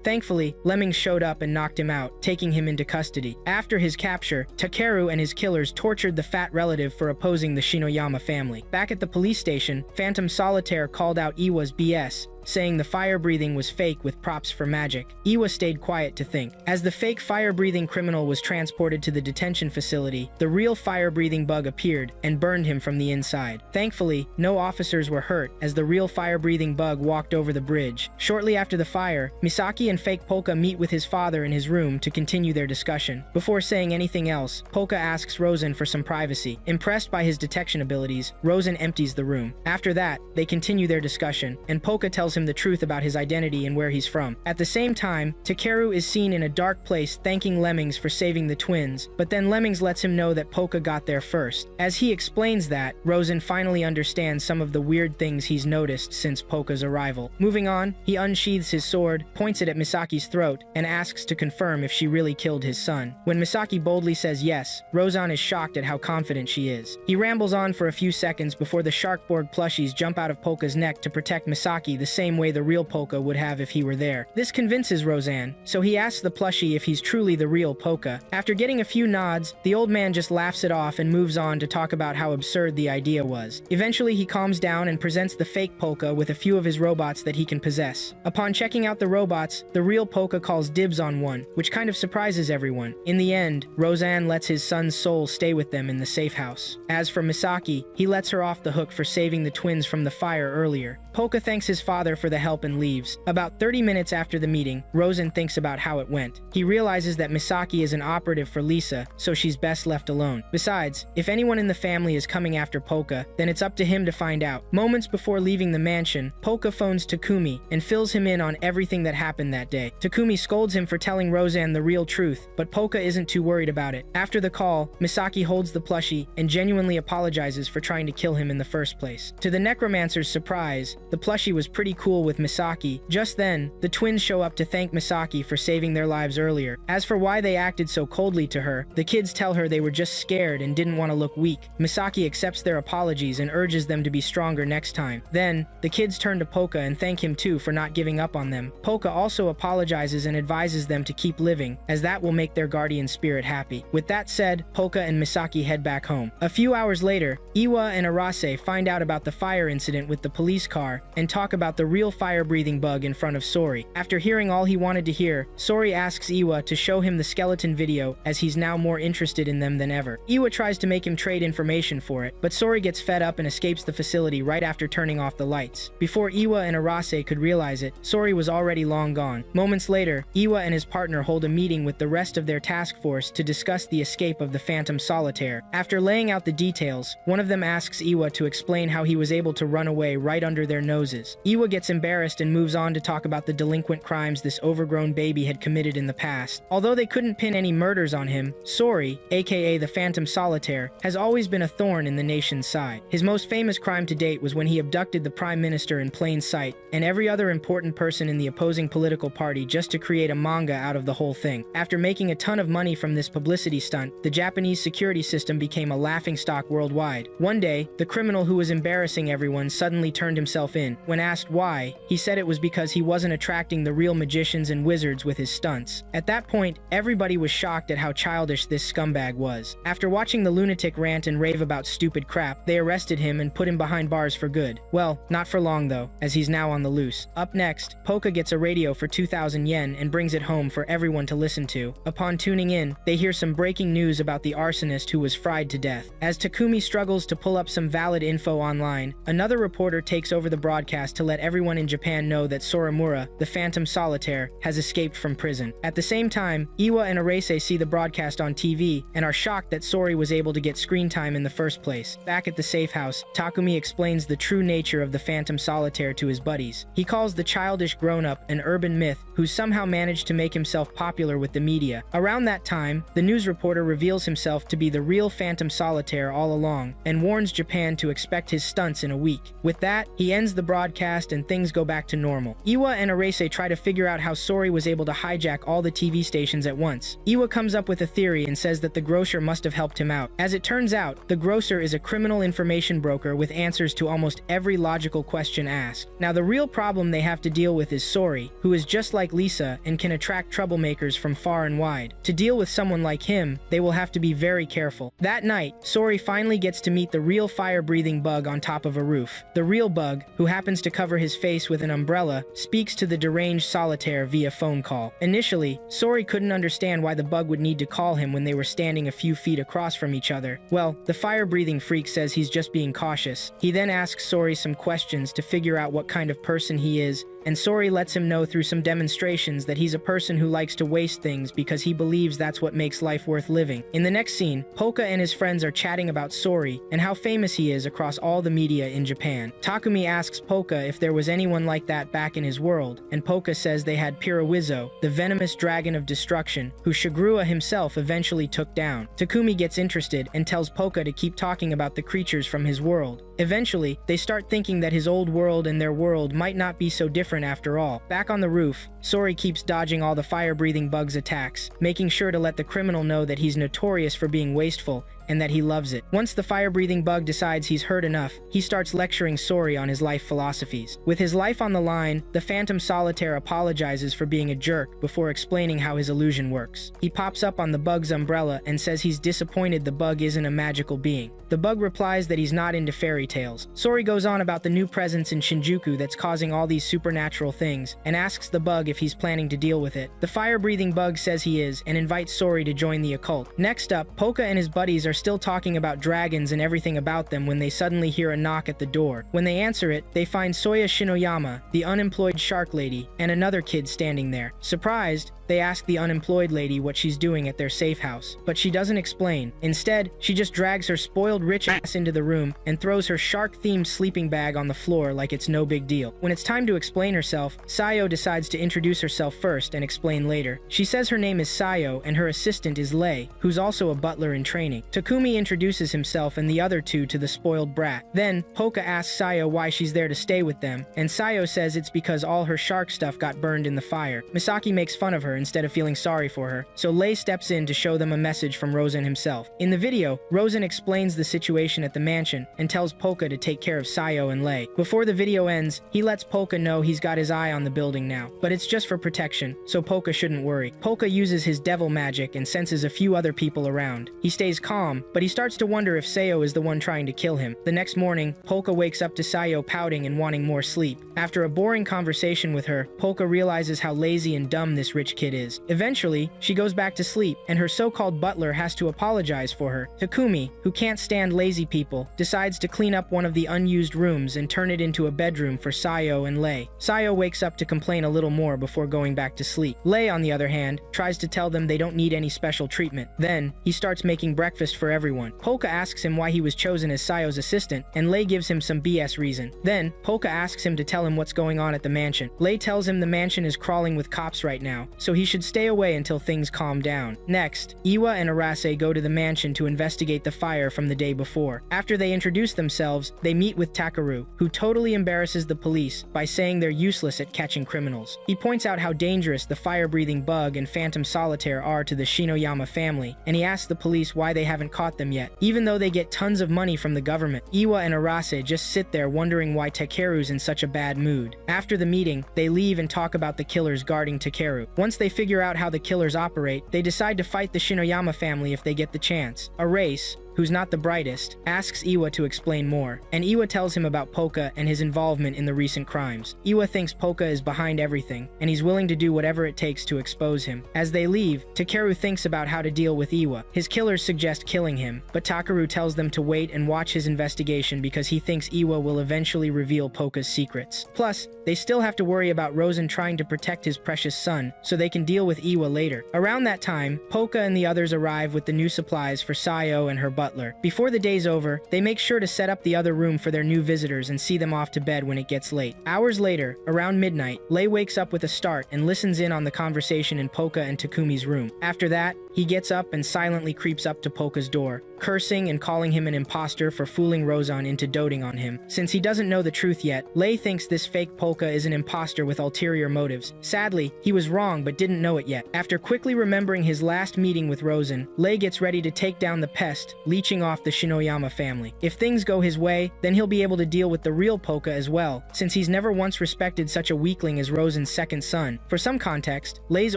Thankfully, Lemmings showed up and knocked him out, taking him into custody. After his capture, Takeru and his killers tortured the fat relative for opposing the Shinoyama family. Back at the police station, Phantom Solitaire called out Iwa's BS, saying the fire-breathing was fake with props for magic. Iwa stayed quiet to think. As the fake fire-breathing criminal was transported to the detention facility, the real fire-breathing bug appeared and burned him from the inside. Thankfully, no officers were hurt as the real fire-breathing bug walked over the bridge. Shortly after the fire, Misaki and fake Polka meet with his father in his room to continue their discussion. Before saying anything else, Polka asks Rosen for some privacy. Impressed by his detection abilities, Rosen empties the room. After that, they continue their discussion, and Polka tells him the truth about his identity and where he's from. At the same time, Takeru is seen in a dark place thanking Lemmings for saving the twins, but then Lemmings lets him know that Polka got there first. As he explains that, Rosen finally understands some of the weird things he's noticed since Polka's arrival. Moving on, he unsheathes his sword, points it at Misaki's throat, and asks to confirm if she really killed his son. When Misaki boldly says yes, Rosen is shocked at how confident she is. He rambles on for a few seconds before the Sharkboard plushies jump out of Polka's neck to protect Misaki the same way the real Polka would have if he were there. This convinces Roseanne, so he asks the plushie if he's truly the real Polka. After getting a few nods, the old man just laughs it off and moves on to talk about how absurd the idea was. Eventually, he calms down and presents the fake Polka with a few of his robots that he can possess. Upon checking out the robots, the real Polka calls dibs on one, which kind of surprises everyone. In the end, Roseanne lets his son's soul stay with them in the safe house. As for Misaki, he lets her off the hook for saving the twins from the fire earlier. Polka thanks his father for the help and leaves. About 30 minutes after the meeting, Rosen thinks about how it went. He realizes that Misaki is an operative for Lisa, so she's best left alone. Besides, if anyone in the family is coming after Polka, then it's up to him to find out. Moments before leaving the mansion, Polka phones Takumi and fills him in on everything that happened that day. Takumi scolds him for telling Roseanne the real truth, but Polka isn't too worried about it. After the call, Misaki holds the plushie and genuinely apologizes for trying to kill him in the first place. To the necromancer's surprise, the plushie was pretty cool cool with Misaki. Just then, the twins show up to thank Misaki for saving their lives earlier. As for why they acted so coldly to her, the kids tell her they were just scared and didn't want to look weak. Misaki accepts their apologies and urges them to be stronger next time. Then, the kids turn to Polka and thank him too for not giving up on them. Polka also apologizes and advises them to keep living, as that will make their guardian spirit happy. With that said, Polka and Misaki head back home. A few hours later, Iwa and Arase find out about the fire incident with the police car and talk about the real fire-breathing bug in front of Sori. After hearing all he wanted to hear, Sori asks Iwa to show him the skeleton video as he's now more interested in them than ever. Iwa tries to make him trade information for it, but Sori gets fed up and escapes the facility right after turning off the lights. Before Iwa and Arase could realize it, Sori was already long gone. Moments later, Iwa and his partner hold a meeting with the rest of their task force to discuss the escape of the Phantom Solitaire. After laying out the details, one of them asks Iwa to explain how he was able to run away right under their noses. Iwa gets embarrassed and moves on to talk about the delinquent crimes this overgrown baby had committed in the past. Although they couldn't pin any murders on him, Sori, aka the Phantom Solitaire, has always been a thorn in the nation's side. His most famous crime to date was when he abducted the Prime Minister in plain sight, and every other important person in the opposing political party just to create a manga out of the whole thing. After making a ton of money from this publicity stunt, the Japanese security system became a laughingstock worldwide. One day, the criminal who was embarrassing everyone suddenly turned himself in. When asked why, he said it was because he wasn't attracting the real magicians and wizards with his stunts. At that point, everybody was shocked at how childish this scumbag was. After watching the lunatic rant and rave about stupid crap, they arrested him and put him behind bars for good. Well, not for long though, as he's now on the loose. Up next, Polka gets a radio for 2,000 yen and brings it home for everyone to listen to. Upon tuning in, they hear some breaking news about the arsonist who was fried to death. As Takumi struggles to pull up some valid info online, another reporter takes over the broadcast to let everyone in Japan know that Soramura, the Phantom Solitaire, has escaped from prison. At the same time, Iwa and Arase see the broadcast on TV and are shocked that Sori was able to get screen time in the first place. Back at the safe house, Takumi explains the true nature of the Phantom Solitaire to his buddies. He calls the childish grown-up an urban myth who somehow managed to make himself popular with the media. Around that time, the news reporter reveals himself to be the real Phantom Solitaire all along and warns Japan to expect his stunts in a week. With that, he ends the broadcast and things go back to normal. Iwa and Arase try to figure out how Sori was able to hijack all the TV stations at once. Iwa comes up with a theory and says that the grocer must have helped him out. As it turns out, the grocer is a criminal information broker with answers to almost every logical question asked. Now, the real problem they have to deal with is Sori, who is just like Lisa and can attract troublemakers from far and wide. To deal with someone like him, they will have to be very careful. That night, Sori finally gets to meet the real fire-breathing bug on top of a roof. The real bug, who happens to cover his face with an umbrella, speaks to the deranged solitaire via phone call. Initially, Sori couldn't understand why the bug would need to call him when they were standing a few feet across from each other. Well, the fire-breathing freak says he's just being cautious. He then asks Sori some questions to figure out what kind of person he is, and Sori lets him know through some demonstrations that he's a person who likes to waste things because he believes that's what makes life worth living. In the next scene, Polka and his friends are chatting about Sori and how famous he is across all the media in Japan. Takumi asks Polka if there was anyone like that back in his world, and Polka says they had Pirawizo, the venomous dragon of destruction, who Shigrua himself eventually took down. Takumi gets interested and tells Polka to keep talking about the creatures from his world. Eventually, they start thinking that his old world and their world might not be so different after all. Back on the roof, Sori keeps dodging all the fire-breathing bugs' attacks, making sure to let the criminal know that he's notorious for being wasteful and that he loves it. Once the fire-breathing bug decides he's heard enough, he starts lecturing Sori on his life philosophies. With his life on the line, the Phantom Solitaire apologizes for being a jerk before explaining how his illusion works. He pops up on the bug's umbrella and says he's disappointed the bug isn't a magical being. The bug replies that he's not into fairy tales. Sori goes on about the new presence in Shinjuku that's causing all these supernatural things, and asks the bug if he's planning to deal with it. The fire-breathing bug says he is, and invites Sori to join the occult. Next up, Polka and his buddies are still talking about dragons and everything about them when they suddenly hear a knock at the door. When they answer it, they find Soya Shinoyama, the unemployed shark lady, and another kid standing there. Surprised, they ask the unemployed lady what she's doing at their safe house, but she doesn't explain. Instead, she just drags her spoiled rich ass into the room and throws her shark-themed sleeping bag on the floor like it's no big deal. When it's time to explain herself, Sayo decides to introduce herself first and explain later. She says her name is Sayo and her assistant is Lei, who's also a butler in training. To Takumi introduces himself and the other two to the spoiled brat. Then, Polka asks Sayo why she's there to stay with them, and Sayo says it's because all her shark stuff got burned in the fire. Misaki makes fun of her instead of feeling sorry for her, so Lei steps in to show them a message from Rosen himself. In the video, Rosen explains the situation at the mansion and tells Polka to take care of Sayo and Lei. Before the video ends, he lets Polka know he's got his eye on the building now, but it's just for protection, so Polka shouldn't worry. Polka uses his devil magic and senses a few other people around. He stays calm, but he starts to wonder if Sayo is the one trying to kill him. The next morning, Polka wakes up to Sayo pouting and wanting more sleep. After a boring conversation with her, Polka realizes how lazy and dumb this rich kid is. Eventually, she goes back to sleep, and her so-called butler has to apologize for her. Takumi, who can't stand lazy people, decides to clean up one of the unused rooms and turn it into a bedroom for Sayo and Lei. Sayo wakes up to complain a little more before going back to sleep. Lei, on the other hand, tries to tell them they don't need any special treatment. Then, he starts making breakfast for everyone. Polka asks him why he was chosen as Sayo's assistant, and Lei gives him some BS reason. Then, Polka asks him to tell him what's going on at the mansion. Lei tells him the mansion is crawling with cops right now, so he should stay away until things calm down. Next, Iwa and Arase go to the mansion to investigate the fire from the day before. After they introduce themselves, they meet with Takeru, who totally embarrasses the police by saying they're useless at catching criminals. He points out how dangerous the fire-breathing bug and phantom solitaire are to the Shinoyama family, and he asks the police why they haven't caught them yet, even though they get tons of money from the government. Iwa and Arase just sit there wondering why Takeru's in such a bad mood. After the meeting, they leave and talk about the killers guarding Takeru. Once they figure out how the killers operate, they decide to fight the Shinoyama family if they get the chance. Arase, who's not the brightest, asks Iwa to explain more, and Iwa tells him about Polka and his involvement in the recent crimes. Iwa thinks Polka is behind everything, and he's willing to do whatever it takes to expose him. As they leave, Takeru thinks about how to deal with Iwa. His killers suggest killing him, but Takeru tells them to wait and watch his investigation because he thinks Iwa will eventually reveal Polka's secrets. Plus, they still have to worry about Rosen trying to protect his precious son, so they can deal with Iwa later. Around that time, Polka and the others arrive with the new supplies for Sayo and her butler. Before the day's over, they make sure to set up the other room for their new visitors and see them off to bed when it gets late. Hours later, around midnight, Lei wakes up with a start and listens in on the conversation in Polka and Takumi's room. After that, he gets up and silently creeps up to Polka's door, cursing and calling him an imposter for fooling Rosen into doting on him. Since he doesn't know the truth yet, Lei thinks this fake Polka is an imposter with ulterior motives. Sadly, he was wrong but didn't know it yet. After quickly remembering his last meeting with Rosen, Lei gets ready to take down the pest, leeching off the Shinoyama family. If things go his way, then he'll be able to deal with the real Polka as well, since he's never once respected such a weakling as Rosen's second son. For some context, Lei's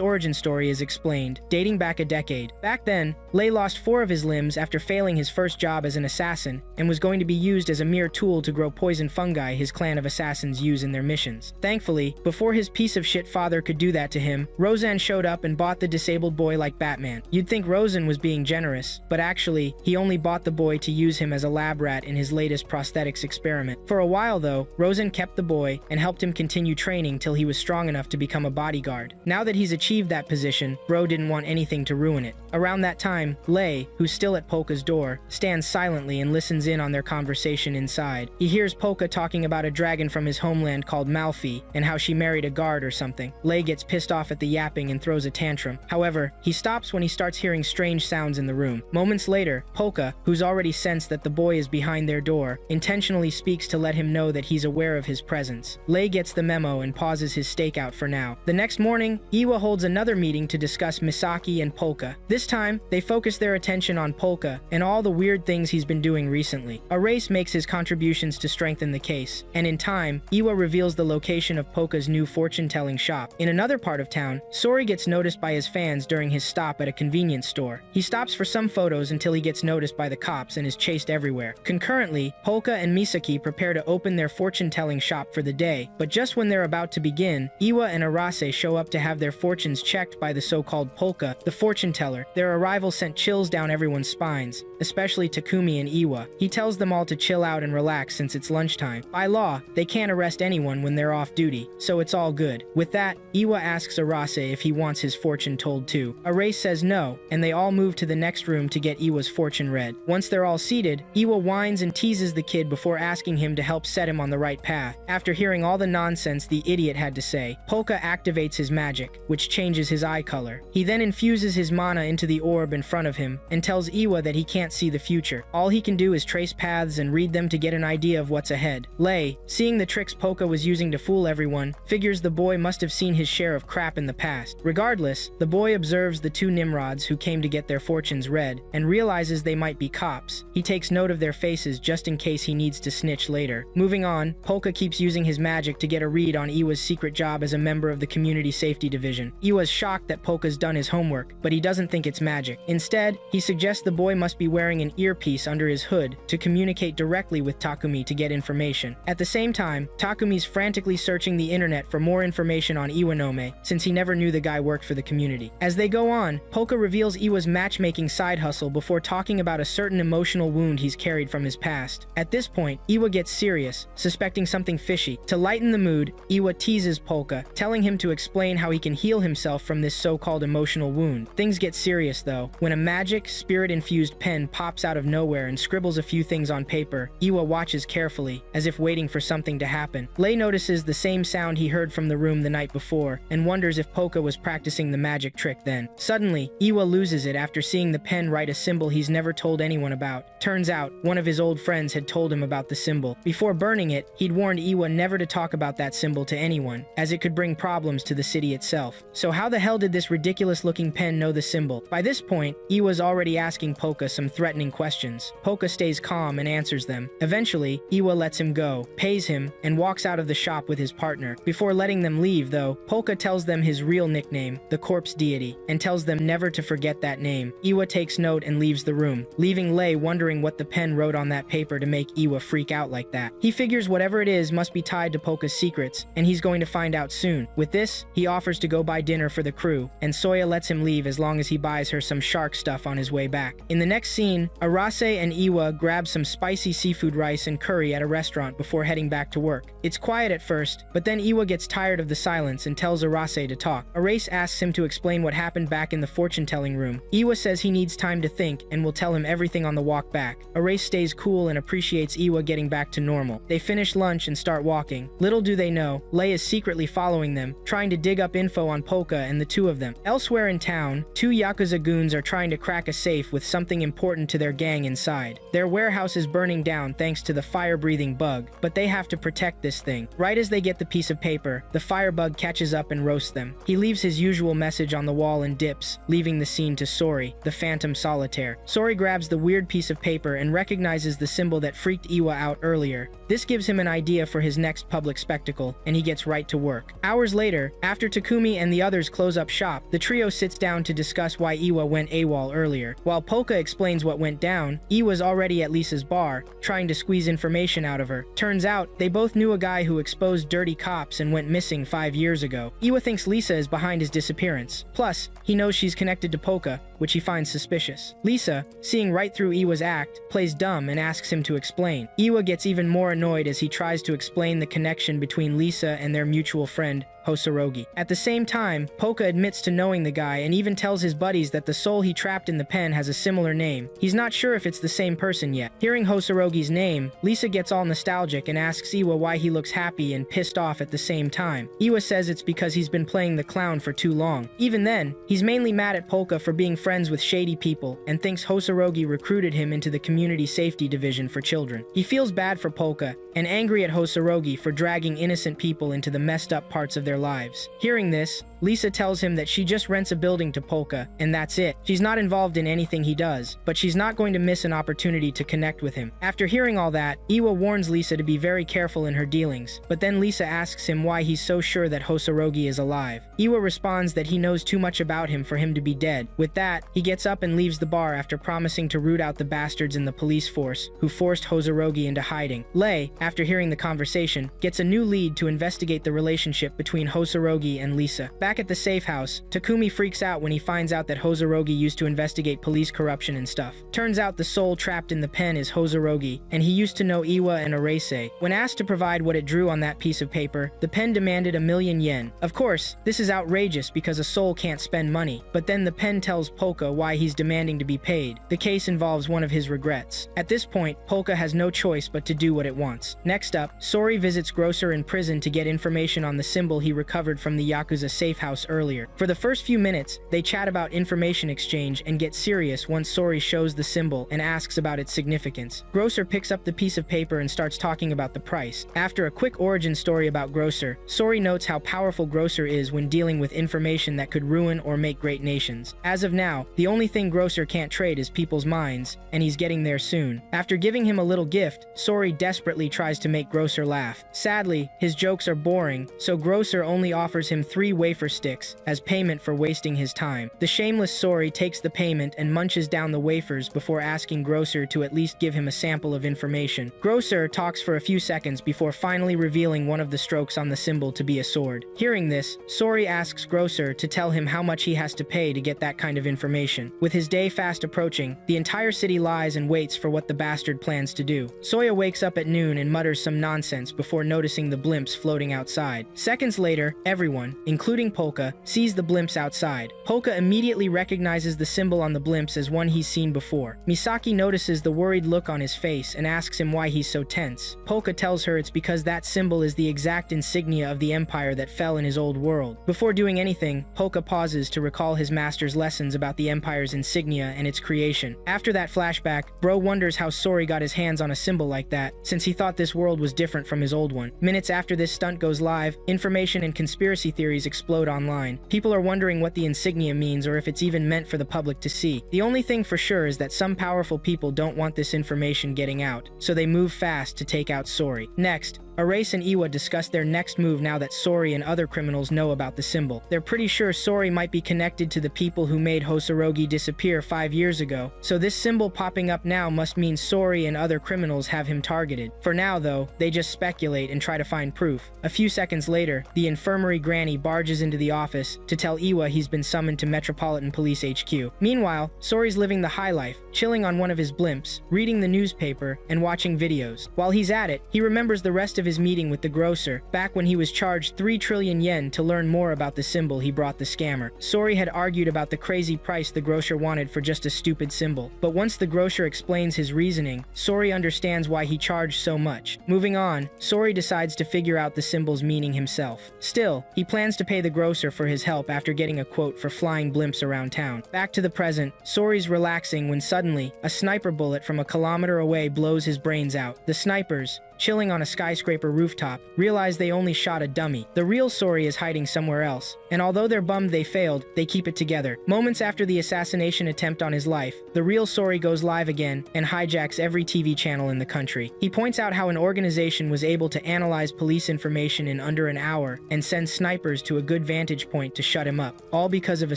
origin story is explained, dating back a decade. Back then, Lei lost 4 of his limbs after failing his first job as an assassin, and was going to be used as a mere tool to grow poison fungi his clan of assassins use in their missions. Thankfully, before his piece of shit father could do that to him, Rosen showed up and bought the disabled boy like Batman. You'd think Rosen was being generous, but actually, he only bought the boy to use him as a lab rat in his latest prosthetics experiment. For a while though, Rosen kept the boy and helped him continue training till he was strong enough to become a bodyguard. Now that he's achieved that position, Bro didn't want anything to ruin it. Around that time, Lei, who's still at Polka's door, stands silently and listens in on their conversation inside. He hears Polka talking about a dragon from his homeland called Malfi, and how she married a guard or something. Lei gets pissed off at the yapping and throws a tantrum. However, he stops when he starts hearing strange sounds in the room. Moments later, Polka, who's already sensed that the boy is behind their door, intentionally speaks to let him know that he's aware of his presence. Lei gets the memo and pauses his stakeout for now. The next morning, Iwa holds another meeting to discuss Misaki and Polka. This time, they focus their attention on Polka and all the weird things he's been doing recently. Arase makes his contributions to strengthen the case, and in time, Iwa reveals the location of Polka's new fortune-telling shop. In another part of town, Sori gets noticed by his fans during his stop at a convenience store. He stops for some photos until he gets noticed by the cops and is chased everywhere. Concurrently, Polka and Misaki prepare to open their fortune-telling shop for the day, but just when they're about to begin, Iwa and Arase show up to have their fortunes checked by the so-called Polka, the fortune teller. Their arrival sent chills down everyone's spines, especially Takumi and Iwa. He tells them all to chill out and relax since it's lunchtime. By law, they can't arrest anyone when they're off duty, so it's all good. With that, Iwa asks Arase if he wants his fortune told too. Arase says no, and they all move to the next room to get Iwa's fortune been read. Once they're all seated, Iwa whines and teases the kid before asking him to help set him on the right path. After hearing all the nonsense the idiot had to say, Polka activates his magic, which changes his eye color. He then infuses his mana into the orb in front of him and tells Iwa that he can't see the future. All he can do is trace paths and read them to get an idea of what's ahead. Lei, seeing the tricks Polka was using to fool everyone, figures the boy must have seen his share of crap in the past. Regardless, the boy observes the two Nimrods who came to get their fortunes read and realizes they might be cops. He takes note of their faces just in case he needs to snitch later. Moving on, Polka keeps using his magic to get a read on Iwa's secret job as a member of the Community Safety Division. Iwa's shocked that Polka's done his homework, but he doesn't think it's magic. Instead, he suggests the boy must be wearing an earpiece under his hood to communicate directly with Takumi to get information. At the same time, Takumi's frantically searching the internet for more information on Iwanome, since he never knew the guy worked for the community. As they go on, Polka reveals Iwa's matchmaking side hustle before talking about a certain emotional wound he's carried from his past. At this point, Iwa gets serious, suspecting something fishy. To lighten the mood, Iwa teases Polka, telling him to explain how he can heal himself from this so-called emotional wound. Things get serious though, when a magic, spirit-infused pen pops out of nowhere and scribbles a few things on paper. Iwa watches carefully, as if waiting for something to happen. Lei notices the same sound he heard from the room the night before, and wonders if Polka was practicing the magic trick then. Suddenly, Iwa loses it after seeing the pen write a symbol he's never told anyone about. Turns out, one of his old friends had told him about the symbol. Before burning it, he'd warned Iwa never to talk about that symbol to anyone, as it could bring problems to the city itself. So how the hell did this ridiculous-looking pen know the symbol? By this point, Iwa's already asking Polka some threatening questions. Polka stays calm and answers them. Eventually, Iwa lets him go, pays him, and walks out of the shop with his partner. Before letting them leave, though, Polka tells them his real nickname, the Corpse Deity, and tells them never to forget that name. Iwa takes note and leaves the room, leaving Lei wondering what the pen wrote on that paper to make Iwa freak out like that. He figures whatever it is must be tied to Polka's secrets, and he's going to find out soon. With this, he offers to go buy dinner for the crew, and Soya lets him leave as long as he buys her some shark stuff on his way back. In the next scene, Arase and Iwa grab some spicy seafood rice and curry at a restaurant before heading back to work. It's quiet at first, but then Iwa gets tired of the silence and tells Arase to talk. Arase asks him to explain what happened back in the fortune-telling room. Iwa says he needs time to think and will tell him everything on the walk back. Arase stays cool and appreciates Iwa getting back to normal. They finish lunch and start walking. Little do they know, Lei is secretly following them, trying to dig up info on Polka and the two of them. Elsewhere in town, two Yakuza goons are trying to crack a safe with something important to their gang inside. Their warehouse is burning down thanks to the fire-breathing bug, but they have to protect this thing. Right as they get the piece of paper, the firebug catches up and roasts them. He leaves his usual message on the wall and dips, leaving the scene to Sori, the Phantom Solitaire. Sori grabs the weird piece of paper and recognizes the symbol that freaked Iwa out earlier. This gives him an idea for his next public spectacle, and he gets right to work. Hours later, after Takumi and the others close up shop, the trio sits down to discuss why Iwa went AWOL earlier. While Polka explains what went down, Iwa's already at Lisa's bar, trying to squeeze information out of her. Turns out, they both knew a guy who exposed dirty cops and went missing 5 years ago. Iwa thinks Lisa is behind his disappearance. Plus, he knows she's connected to Polka, which he finds suspicious. Lisa, seeing right through Iwa's act, plays dumb and asks him to explain. Iwa gets even more annoyed as he tries to explain the connection between Lisa and their mutual friend, Hosorogi. At the same time, Polka admits to knowing the guy and even tells his buddies that the soul he trapped in the pen has a similar name. He's not sure if it's the same person yet. Hearing Hosorogi's name, Lisa gets all nostalgic and asks Iwa why he looks happy and pissed off at the same time. Iwa says it's because he's been playing the clown for too long. Even then, he's mainly mad at Polka for being friends with shady people and thinks Hosorogi recruited him into the Community Safety Division for children. He feels bad for Polka and angry at Hosorogi for dragging innocent people into the messed up parts of their lives. Hearing this, Lisa tells him that she just rents a building to Polka, and that's it. She's not involved in anything he does, but she's not going to miss an opportunity to connect with him. After hearing all that, Iwa warns Lisa to be very careful in her dealings, but then Lisa asks him why he's so sure that Hosorogi is alive. Iwa responds that he knows too much about him for him to be dead. With that, he gets up and leaves the bar after promising to root out the bastards in the police force who forced Hosorogi into hiding. Lei, after hearing the conversation, gets a new lead to investigate the relationship between Hosorogi and Lisa. Back Back at the safe house, Takumi freaks out when he finds out that Hosorogi used to investigate police corruption and stuff. Turns out the soul trapped in the pen is Hosorogi, and he used to know Iwa and Arase. When asked to provide what it drew on that piece of paper, the pen demanded 1,000,000 yen. Of course, this is outrageous because a soul can't spend money, but then the pen tells Polka why he's demanding to be paid. The case involves one of his regrets. At this point, Polka has no choice but to do what it wants. Next up, Sori visits Grocer in prison to get information on the symbol he recovered from the Yakuza safe house earlier. For the first few minutes, they chat about information exchange and get serious once Sori shows the symbol and asks about its significance. Grocer picks up the piece of paper and starts talking about the price. After a quick origin story about Grocer, Sori notes how powerful Grocer is when dealing with information that could ruin or make great nations. As of now, the only thing Grocer can't trade is people's minds, and he's getting there soon. After giving him a little gift, Sori desperately tries to make Grocer laugh. Sadly, his jokes are boring, so Grocer only offers him 3 wafer sticks as payment for wasting his time. The shameless Sori takes the payment and munches down the wafers before asking Grocer to at least give him a sample of information. Grocer talks for a few seconds before finally revealing one of the strokes on the symbol to be a sword. Hearing this, Sori asks Grocer to tell him how much he has to pay to get that kind of information. With his day fast approaching, the entire city lies and waits for what the bastard plans to do. Soya wakes up at noon and mutters some nonsense before noticing the blimps floating outside. Seconds later, everyone, including Polka, sees the blimps outside. Polka immediately recognizes the symbol on the blimps as one he's seen before. Misaki notices the worried look on his face and asks him why he's so tense. Polka tells her it's because that symbol is the exact insignia of the empire that fell in his old world. Before doing anything, Polka pauses to recall his master's lessons about the empire's insignia and its creation. After that flashback, Bro wonders how Sori got his hands on a symbol like that, since he thought this world was different from his old one. Minutes after this stunt goes live, information and conspiracy theories explode online. People are wondering what the insignia means or if it's even meant for the public to see. The only thing for sure is that some powerful people don't want this information getting out, so they move fast to take out Sori. Next, Arase and Iwa discuss their next move now that Sori and other criminals know about the symbol. They're pretty sure Sori might be connected to the people who made Hosorogi disappear 5 years ago, so this symbol popping up now must mean Sori and other criminals have him targeted. For now though, they just speculate and try to find proof. A few seconds later, the infirmary granny barges into the office to tell Iwa he's been summoned to Metropolitan Police HQ. Meanwhile, Sori's living the high life, chilling on one of his blimps, reading the newspaper, and watching videos. While he's at it, he remembers the rest of his meeting with the grocer, back when he was charged 3 trillion yen to learn more about the symbol he brought the scammer. Sori had argued about the crazy price the grocer wanted for just a stupid symbol, but once the grocer explains his reasoning, Sori understands why he charged so much. Moving on, Sori decides to figure out the symbol's meaning himself. Still, he plans to pay the grocer for his help after getting a quote for flying blimps around town. Back to the present, Sori's relaxing when suddenly, a sniper bullet from a kilometer away blows his brains out. The snipers, chilling on a skyscraper rooftop, realize they only shot a dummy. The real Sori is hiding somewhere else, and although they're bummed they failed, they keep it together. Moments after the assassination attempt on his life, the real Sori goes live again and hijacks every TV channel in the country. He points out how an organization was able to analyze police information in under an hour and send snipers to a good vantage point to shut him up, all because of a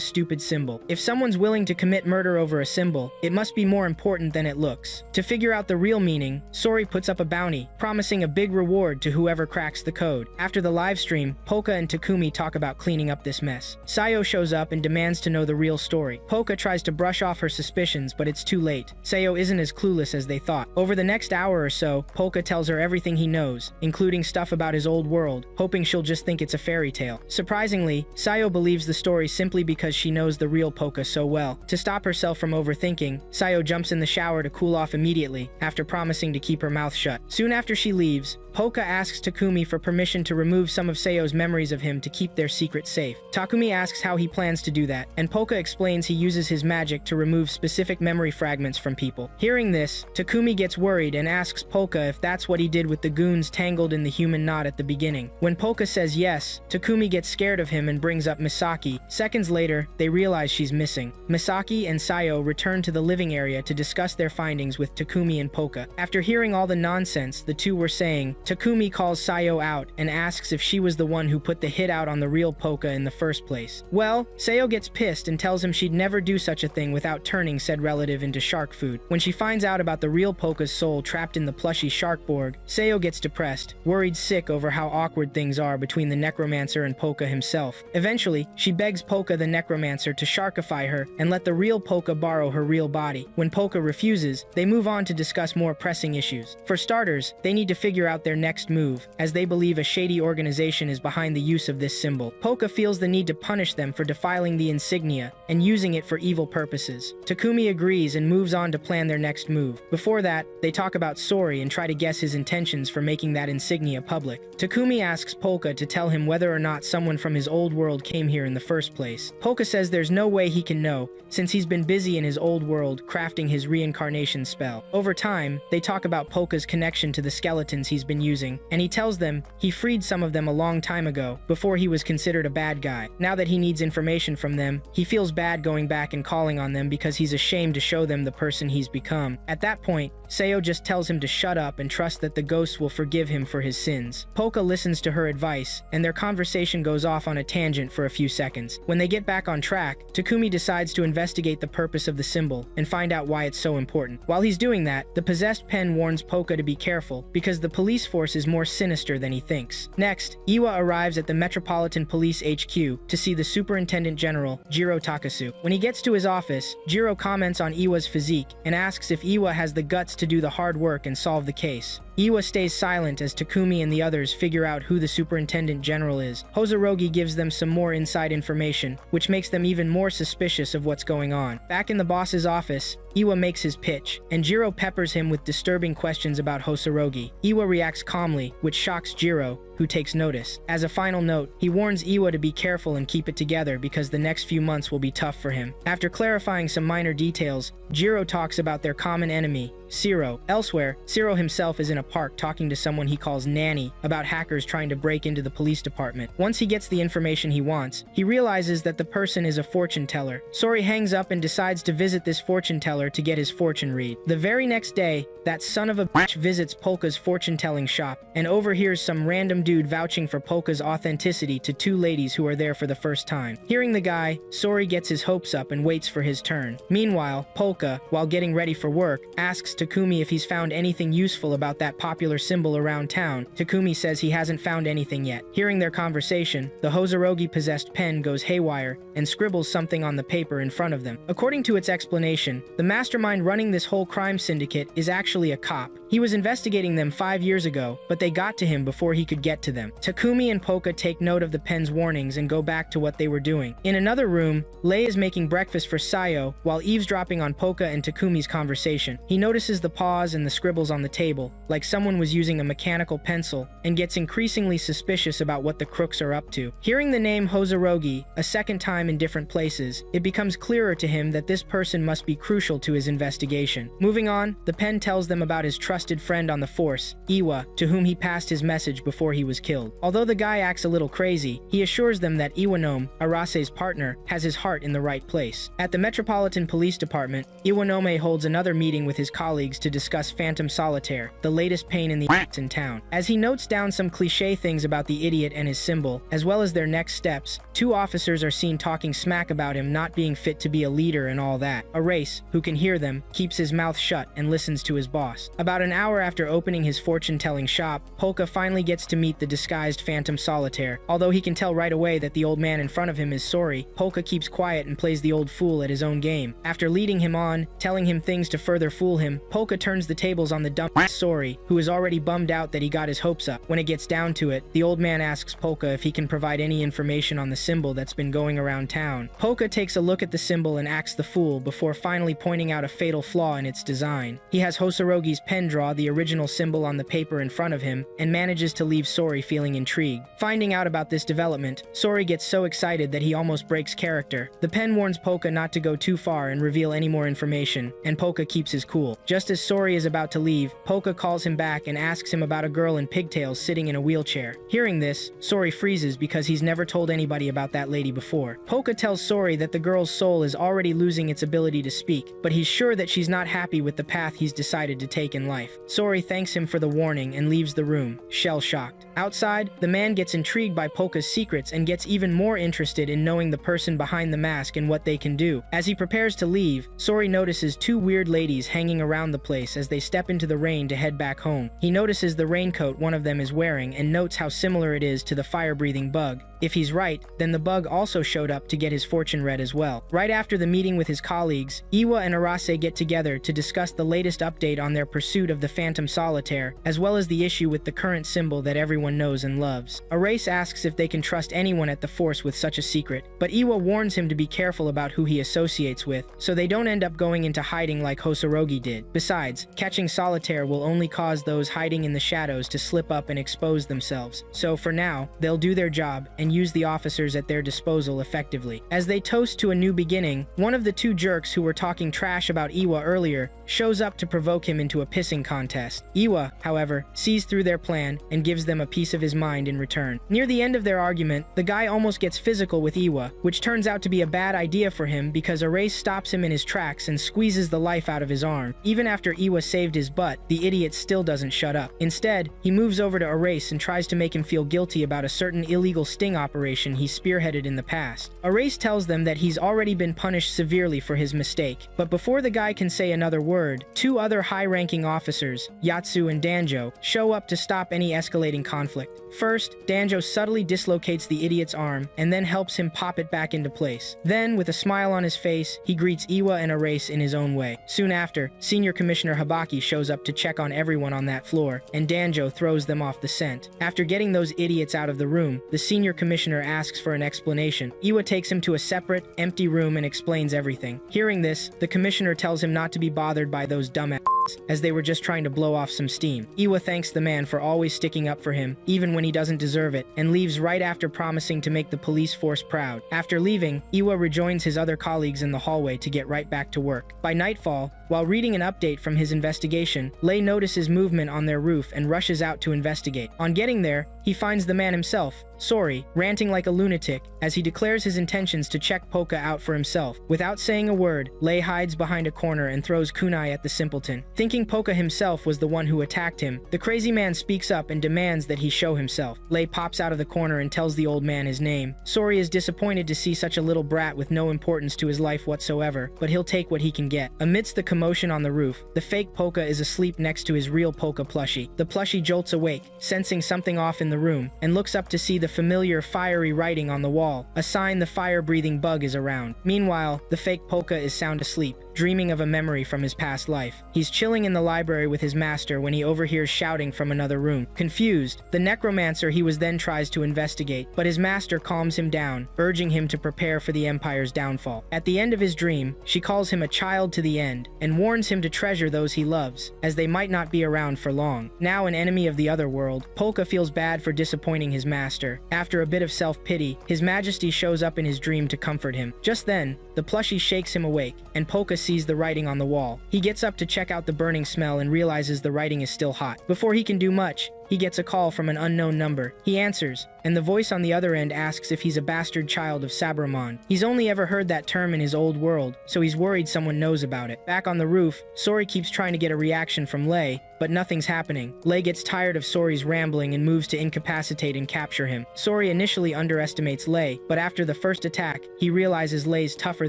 stupid symbol. If someone's willing to commit murder over a symbol, it must be more important than it looks. To figure out the real meaning, Sori puts up a bounty, promising a big reward to whoever cracks the code. After the live stream, Polka and Takumi talk about cleaning up this mess. Sayo shows up and demands to know the real story. Polka tries to brush off her suspicions, but it's too late. Sayo isn't as clueless as they thought. Over the next hour or so, Polka tells her everything he knows, including stuff about his old world, hoping she'll just think it's a fairy tale. Surprisingly, Sayo believes the story simply because she knows the real Polka so well. To stop herself from overthinking, Sayo jumps in the shower to cool off immediately, after promising to keep her mouth shut. Soon after she leaves, Polka asks Takumi for permission to remove some of Sayo's memories of him to keep their secret safe. Takumi asks how he plans to do that, and Polka explains he uses his magic to remove specific memory fragments from people. Hearing this, Takumi gets worried and asks Polka if that's what he did with the goons tangled in the human knot at the beginning. When Polka says yes, Takumi gets scared of him and brings up Misaki. Seconds later, they realize she's missing. Misaki and Sayo return to the living area to discuss their findings with Takumi and Polka. After hearing all the nonsense the two were saying, Takumi calls Sayo out and asks if she was the one who put the hit out on the real Polka in the first place. Well, Sayo gets pissed and tells him she'd never do such a thing without turning said relative into shark food. When she finds out about the real Polka's soul trapped in the plushy Sharkborg, Sayo gets depressed, worried sick over how awkward things are between the necromancer and Polka himself. Eventually, she begs Polka the necromancer to sharkify her and let the real Polka borrow her real body. When Polka refuses, they move on to discuss more pressing issues. For starters, they need to figure out their next move, as they believe a shady organization is behind the use of this symbol. Polka feels the need to punish them for defiling the insignia and using it for evil purposes. Takumi agrees and moves on to plan their next move. Before that, they talk about Sori and try to guess his intentions for making that insignia public. Takumi asks Polka to tell him whether or not someone from his old world came here in the first place. Polka says there's no way he can know, since he's been busy in his old world crafting his reincarnation spell. Over time, they talk about Polka's connection to the skeletons he's been using, and he tells them he freed some of them a long time ago, before he was considered a bad guy. Now that he needs information from them, he feels bad going back and calling on them because he's ashamed to show them the person he's become. At that point, Sayo just tells him to shut up and trust that the ghosts will forgive him for his sins. Polka listens to her advice, and their conversation goes off on a tangent for a few seconds. When they get back on track, Takumi decides to investigate the purpose of the symbol and find out why it's so important. While he's doing that, the possessed pen warns Polka to be careful because the police force is more sinister than he thinks. Next, Iwa arrives at the Metropolitan Police HQ to see the Superintendent General, Jiro Takasu. When he gets to his office, Jiro comments on Iwa's physique and asks if Iwa has the guts to do the hard work and solve the case. Iwa stays silent as Takumi and the others figure out who the Superintendent General is. Hosorogi gives them some more inside information, which makes them even more suspicious of what's going on. Back in the boss's office, Iwa makes his pitch, and Jiro peppers him with disturbing questions about Hosorogi. Iwa reacts calmly, which shocks Jiro, who takes notice. As a final note, he warns Iwa to be careful and keep it together because the next few months will be tough for him. After clarifying some minor details, Jiro talks about their common enemy, Ciro. Elsewhere, Ciro himself is in a park talking to someone he calls Nanny about hackers trying to break into the police department. Once he gets the information he wants, he realizes that the person is a fortune teller. Sori hangs up and decides to visit this fortune teller to get his fortune read. The very next day, that son of a bitch visits Polka's fortune-telling shop and overhears some random dude vouching for Polka's authenticity to two ladies who are there for the first time. Hearing the guy, Sori gets his hopes up and waits for his turn. Meanwhile, Polka, while getting ready for work, asks Takumi if he's found anything useful about that popular symbol around town. Takumi says he hasn't found anything yet. Hearing their conversation, the Hosorogi-possessed pen goes haywire and scribbles something on the paper in front of them. According to its explanation, the mastermind running this whole crime syndicate is actually a cop. He was investigating them 5 years ago, but they got to him before he could get to them. Takumi and Polka take note of the pen's warnings and go back to what they were doing. In another room, Lei is making breakfast for Sayo while eavesdropping on Polka and Takumi's conversation. He notices the paws and the scribbles on the table, like someone was using a mechanical pencil, and gets increasingly suspicious about what the crooks are up to. Hearing the name Hosorogi a second time in different places, it becomes clearer to him that this person must be crucial to his investigation. Moving on, the pen tells them about his trusted friend on the force, Iwa, to whom he passed his message before he was killed. Although the guy acts a little crazy, he assures them that Iwanome, Arase's partner, has his heart in the right place. At the Metropolitan Police Department, Iwanome holds another meeting with his colleagues to discuss Phantom Solitaire, the latest pain in the in town. As he notes down some cliché things about the idiot and his symbol, as well as their next steps, two officers are seen talking smack about him not being fit to be a leader and all that. Arace, who can hear them, keeps his mouth shut and listens to his boss. About an hour after opening his fortune-telling shop, Polka finally gets to meet the disguised Phantom Solitaire. Although he can tell right away that the old man in front of him is Sori, Polka keeps quiet and plays the old fool at his own game. After leading him on, telling him things to further fool him, Polka turns the tables on the dumb Sori, who is already bummed out that he got his hopes up. When it gets down to it, the old man asks Polka if he can provide any information on the symbol that's been going around town. Polka takes a look at the symbol and acts the fool before finally pointing out a fatal flaw in its design. He has Hosorogi's pen draw the original symbol on the paper in front of him and manages to leave Sori feeling intrigued. Finding out about this development, Sori gets so excited that he almost breaks character. The pen warns Polka not to go too far and reveal any more information, and Polka keeps his cool. Just Just as Sori is about to leave, Polka calls him back and asks him about a girl in pigtails sitting in a wheelchair. Hearing this, Sori freezes because he's never told anybody about that lady before. Polka tells Sori that the girl's soul is already losing its ability to speak, but he's sure that she's not happy with the path he's decided to take in life. Sori thanks him for the warning and leaves the room, shell-shocked. Outside, the man gets intrigued by Polka's secrets and gets even more interested in knowing the person behind the mask and what they can do. As he prepares to leave, Sori notices two weird ladies hanging around the place as they step into the rain to head back home. He notices the raincoat one of them is wearing and notes how similar it is to the fire-breathing bug. If he's right, then the bug also showed up to get his fortune read as well. Right after the meeting with his colleagues, Iwa and Arase get together to discuss the latest update on their pursuit of the Phantom Solitaire, as well as the issue with the current symbol that everyone knows and loves. Arase asks if they can trust anyone at the Force with such a secret, but Iwa warns him to be careful about who he associates with, so they don't end up going into hiding like Hosorogi did. Besides, catching Solitaire will only cause those hiding in the shadows to slip up and expose themselves. So for now, they'll do their job and use the officers at their disposal effectively. As they toast to a new beginning, one of the two jerks who were talking trash about Iwa earlier shows up to provoke him into a pissing contest. Iwa, however, sees through their plan and gives them a piece of his mind in return. Near the end of their argument, the guy almost gets physical with Iwa, which turns out to be a bad idea for him because Arase stops him in his tracks and squeezes the life out of his arm. Even after Iwa saved his butt, the idiot still doesn't shut up. Instead, he moves over to Arase and tries to make him feel guilty about a certain illegal sting operation he spearheaded in the past. Arase tells them that he's already been punished severely for his mistake, but before the guy can say another word, two other high-ranking officers, Yatsu and Danjo, show up to stop any escalating conflict. First, Danjo subtly dislocates the idiot's arm and then helps him pop it back into place. Then, with a smile on his face, he greets Iwa and Arase in his own way. Soon after, Senior Commissioner Habaki shows up to check on everyone on that floor, and Danjo throws them off the scent. After getting those idiots out of the room, the Senior Commissioner asks for an explanation. Iwa takes him to a separate, empty room and explains everything. Hearing this, the Commissioner tells him not to be bothered by those dumbasses, as they were just trying to blow off some steam. Iwa thanks the man for always sticking up for him, even when he doesn't deserve it, and leaves right after promising to make the police force proud. After leaving, Iwa rejoins his other colleagues in the hallway to get right back to work. By nightfall, while reading an update from his investigation, Lei notices movement on their roof and rushes out to investigate. On getting there, he finds the man himself, Sori, ranting like a lunatic as he declares his intentions to check Polka out for himself. Without saying a word, Lei hides behind a corner and throws kunai at the simpleton. Thinking Polka himself was the one who attacked him, the crazy man speaks up and demands that he show himself. Lei pops out of the corner and tells the old man his name. Sori is disappointed to see such a little brat with no importance to his life whatsoever, but he'll take what he can get. Amidst the commotion on the roof, the fake Polka is asleep next to his real Polka plushie. The plushie jolts awake, sensing something off in the room, and looks up to see the familiar fiery writing on the wall, a sign the fire-breathing bug is around. Meanwhile, the fake Polka is sound asleep, dreaming of a memory from his past life. He's chilling in the library with his master when he overhears shouting from another room. Confused, the necromancer he was then tries to investigate, but his master calms him down, urging him to prepare for the Empire's downfall. At the end of his dream, she calls him a child to the end, and warns him to treasure those he loves, as they might not be around for long. Now an enemy of the other world, Polka feels bad for disappointing his master. After a bit of self-pity, His Majesty shows up in his dream to comfort him. Just then, the plushie shakes him awake, and Polka sees the writing on the wall. He gets up to check out the burning smell and realizes the writing is still hot. Before he can do much, he gets a call from an unknown number. He answers, and the voice on the other end asks if he's a bastard child of Sabramon. He's only ever heard that term in his old world, so he's worried someone knows about it. Back on the roof, Sori keeps trying to get a reaction from Lei, but nothing's happening. Lei gets tired of Sori's rambling and moves to incapacitate and capture him. Sori initially underestimates Lei, but after the first attack, he realizes Lei's tougher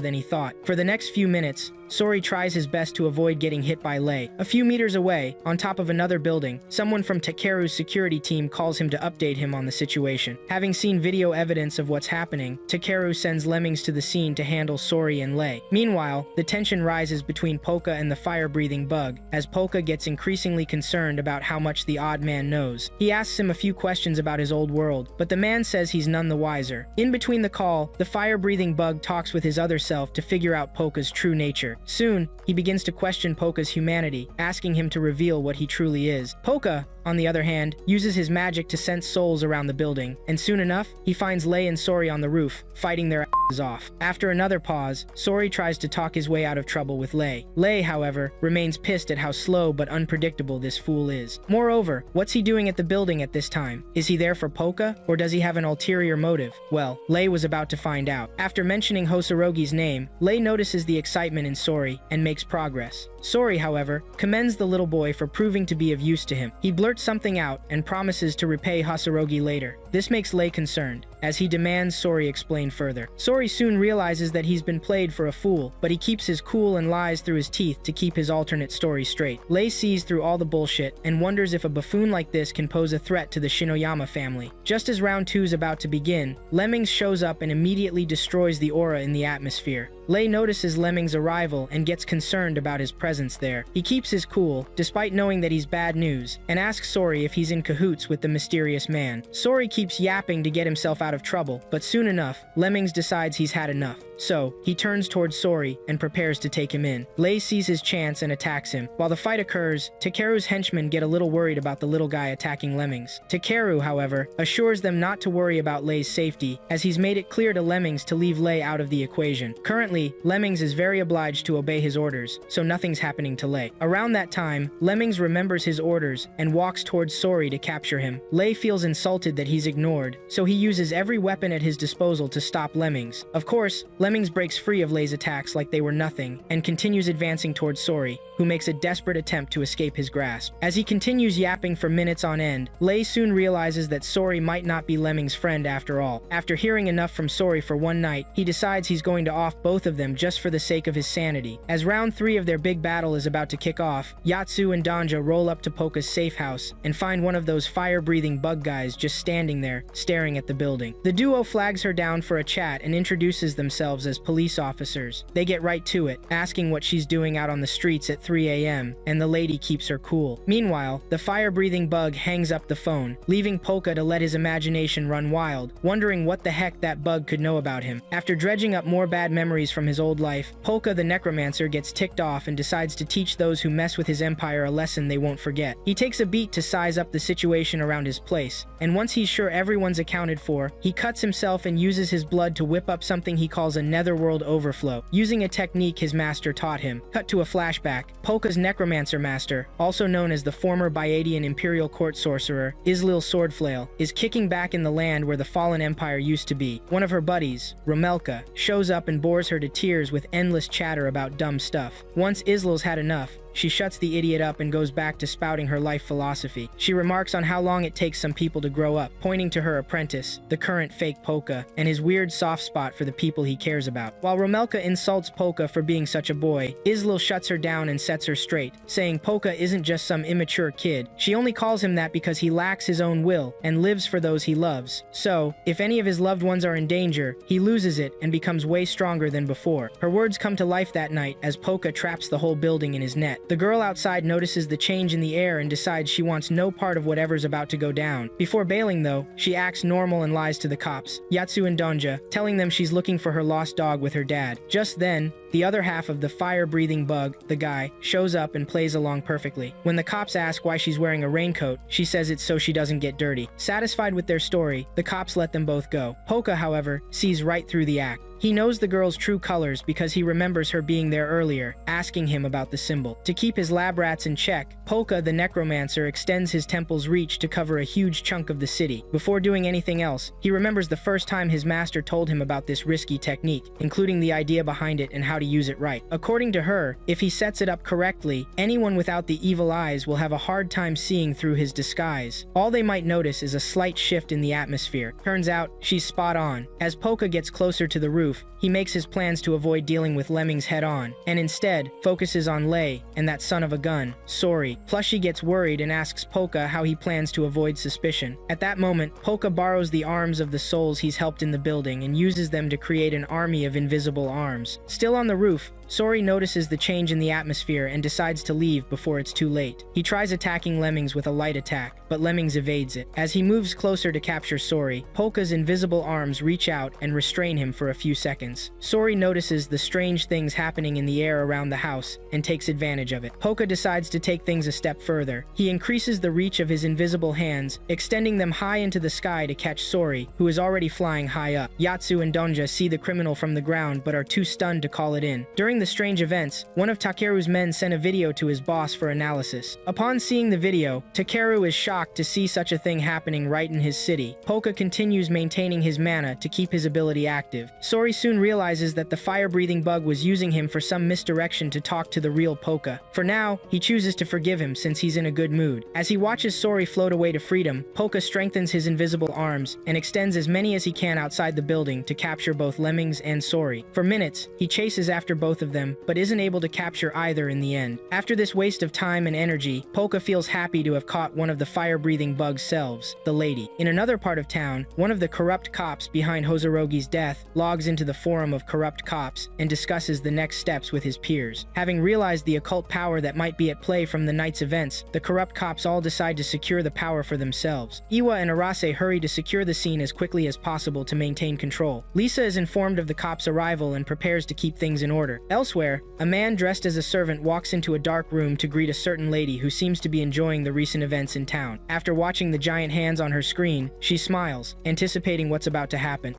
than he thought. For the next few minutes, Sori tries his best to avoid getting hit by Lei. A few meters away, on top of another building, someone from Takeru's security team calls him to update him on the situation. Having seen video evidence of what's happening, Takeru sends lemmings to the scene to handle Sori and Lei. Meanwhile, the tension rises between Polka and the fire-breathing bug, as Polka gets increasingly concerned about how much the odd man knows. He asks him a few questions about his old world, but the man says he's none the wiser. In between the call, the fire-breathing bug talks with his other self to figure out Polka's true nature. Soon, he begins to question Polka's humanity, asking him to reveal what he truly is. Polka, on the other hand, uses his magic to sense souls around the building, and soon enough, he finds Lei and Sori on the roof, fighting their asses off. After another pause, Sori tries to talk his way out of trouble with Lei. Lei, however, remains pissed at how slow but unpredictable this fool is. Moreover, what's he doing at the building at this time? Is he there for Polka, or does he have an ulterior motive? Well, Lei was about to find out. After mentioning Hosorogi's name, Lei notices the excitement in Sori and makes progress. Sori, however, commends the little boy for proving to be of use to him. He blurts something out and promises to repay Hosorogi later. This makes Lei concerned, as he demands Sori explain further. Sori soon realizes that he's been played for a fool, but he keeps his cool and lies through his teeth to keep his alternate story straight. Lei sees through all the bullshit and wonders if a buffoon like this can pose a threat to the Shinoyama family. Just as round 2 is about to begin, Lemmings shows up and immediately destroys the aura in the atmosphere. Lei notices Lemmings' arrival and gets concerned about his presence there. He keeps his cool, despite knowing that he's bad news, and asks Sori if he's in cahoots with the mysterious man. Sori keeps yapping to get himself out of trouble, but soon enough, Lemmings decides he's had enough. So, he turns towards Sori and prepares to take him in. Lei sees his chance and attacks him. While the fight occurs, Takeru's henchmen get a little worried about the little guy attacking Lemmings. Takeru, however, assures them not to worry about Lei's safety, as he's made it clear to Lemmings to leave Lei out of the equation. Currently, Lemmings is very obliged to obey his orders, so nothing's happening to Lei. Around that time, Lemmings remembers his orders and walks towards Sori to capture him. Lei feels insulted that he's ignored, so he uses every weapon at his disposal to stop Lemmings. Of course, Lemmings breaks free of Lei's attacks like they were nothing, and continues advancing towards Sori, who makes a desperate attempt to escape his grasp. As he continues yapping for minutes on end, Lei soon realizes that Sori might not be Lemmings' friend after all. After hearing enough from Sori for one night, he decides he's going to off both of them just for the sake of his sanity. As round 3 of their big battle is about to kick off, Yatsu and Danja roll up to Polka's safe house and find one of those fire-breathing bug guys just standing there, staring at the building. The duo flags her down for a chat and introduces themselves as police officers. They get right to it, asking what she's doing out on the streets at 3 a.m., and the lady keeps her cool. Meanwhile, the fire-breathing bug hangs up the phone, leaving Polka to let his imagination run wild, wondering what the heck that bug could know about him. After dredging up more bad memories from his old life, Polka the necromancer gets ticked off and decides to teach those who mess with his empire a lesson they won't forget. He takes a beat to size up the situation around his place, and once he's sure everyone's accounted for, he cuts himself and uses his blood to whip up something he calls a netherworld overflow, using a technique his master taught him. Cut to a flashback. Polka's necromancer master, also known as the former Baiadian imperial court sorcerer, Islil Swordflail, is kicking back in the land where the fallen empire used to be. One of her buddies, Romelka, shows up and bores her to tears with endless chatter about dumb stuff. Once Islil's had enough, she shuts the idiot up and goes back to spouting her life philosophy. She remarks on how long it takes some people to grow up, pointing to her apprentice, the current fake Polka, and his weird soft spot for the people he cares about. While Romelka insults Polka for being such a boy, Islil shuts her down and sets her straight, saying Polka isn't just some immature kid. She only calls him that because he lacks his own will and lives for those he loves. So, if any of his loved ones are in danger, he loses it and becomes way stronger than before. Her words come to life that night as Polka traps the whole building in his net. The girl outside notices the change in the air and decides she wants no part of whatever's about to go down. Before bailing though, she acts normal and lies to the cops, Yatsu and Donja, telling them she's looking for her lost dog with her dad. Just then, the other half of the fire-breathing bug, the guy, shows up and plays along perfectly. When the cops ask why she's wearing a raincoat, she says it's so she doesn't get dirty. Satisfied with their story, the cops let them both go. Polka, however, sees right through the act. He knows the girl's true colors because he remembers her being there earlier, asking him about the symbol. To keep his lab rats in check, Polka the necromancer extends his temple's reach to cover a huge chunk of the city. Before doing anything else, he remembers the first time his master told him about this risky technique, including the idea behind it and how to use it right. According to her, if he sets it up correctly, anyone without the evil eyes will have a hard time seeing through his disguise. All they might notice is a slight shift in the atmosphere. Turns out, she's spot on. As Polka gets closer to the roof, he makes his plans to avoid dealing with Lemmings head-on, and instead focuses on Lei and that son of a gun, Sori. Plushy gets worried and asks Polka how he plans to avoid suspicion. At that moment, Polka borrows the arms of the souls he's helped in the building and uses them to create an army of invisible arms. Still on the roof, Sori notices the change in the atmosphere and decides to leave before it's too late. He tries attacking Lemmings with a light attack, but Lemmings evades it. As he moves closer to capture Sori, Polka's invisible arms reach out and restrain him for a few seconds. Sori notices the strange things happening in the air around the house and takes advantage of it. Poka decides to take things a step further. He increases the reach of his invisible hands, extending them high into the sky to catch Sori, who is already flying high up. Yatsu and Donja see the criminal from the ground but are too stunned to call it in. During the strange events, one of Takeru's men sent a video to his boss for analysis. Upon seeing the video, Takeru is shocked to see such a thing happening right in his city. Poka continues maintaining his mana to keep his ability active. Sori soon realizes that the fire-breathing bug was using him for some misdirection to talk to the real Poka. For now, he chooses to forgive him since he's in a good mood. As he watches Sori float away to freedom, Poka strengthens his invisible arms and extends as many as he can outside the building to capture both Lemmings and Sori. For minutes, he chases after both of them, but isn't able to capture either in the end. After this waste of time and energy, Poka feels happy to have caught one of the fire-breathing bug's selves, the lady. In another part of town, one of the corrupt cops behind Hosorogi's death logs into the forum of corrupt cops and discusses the next steps with his peers. Having realized the occult power that might be at play from the night's events, the corrupt cops all decide to secure the power for themselves. Iwa and Arase hurry to secure the scene as quickly as possible to maintain control. Lisa is informed of the cops' arrival and prepares to keep things in order. Elsewhere, a man dressed as a servant walks into a dark room to greet a certain lady who seems to be enjoying the recent events in town. After watching the giant hands on her screen, she smiles, anticipating what's about to happen.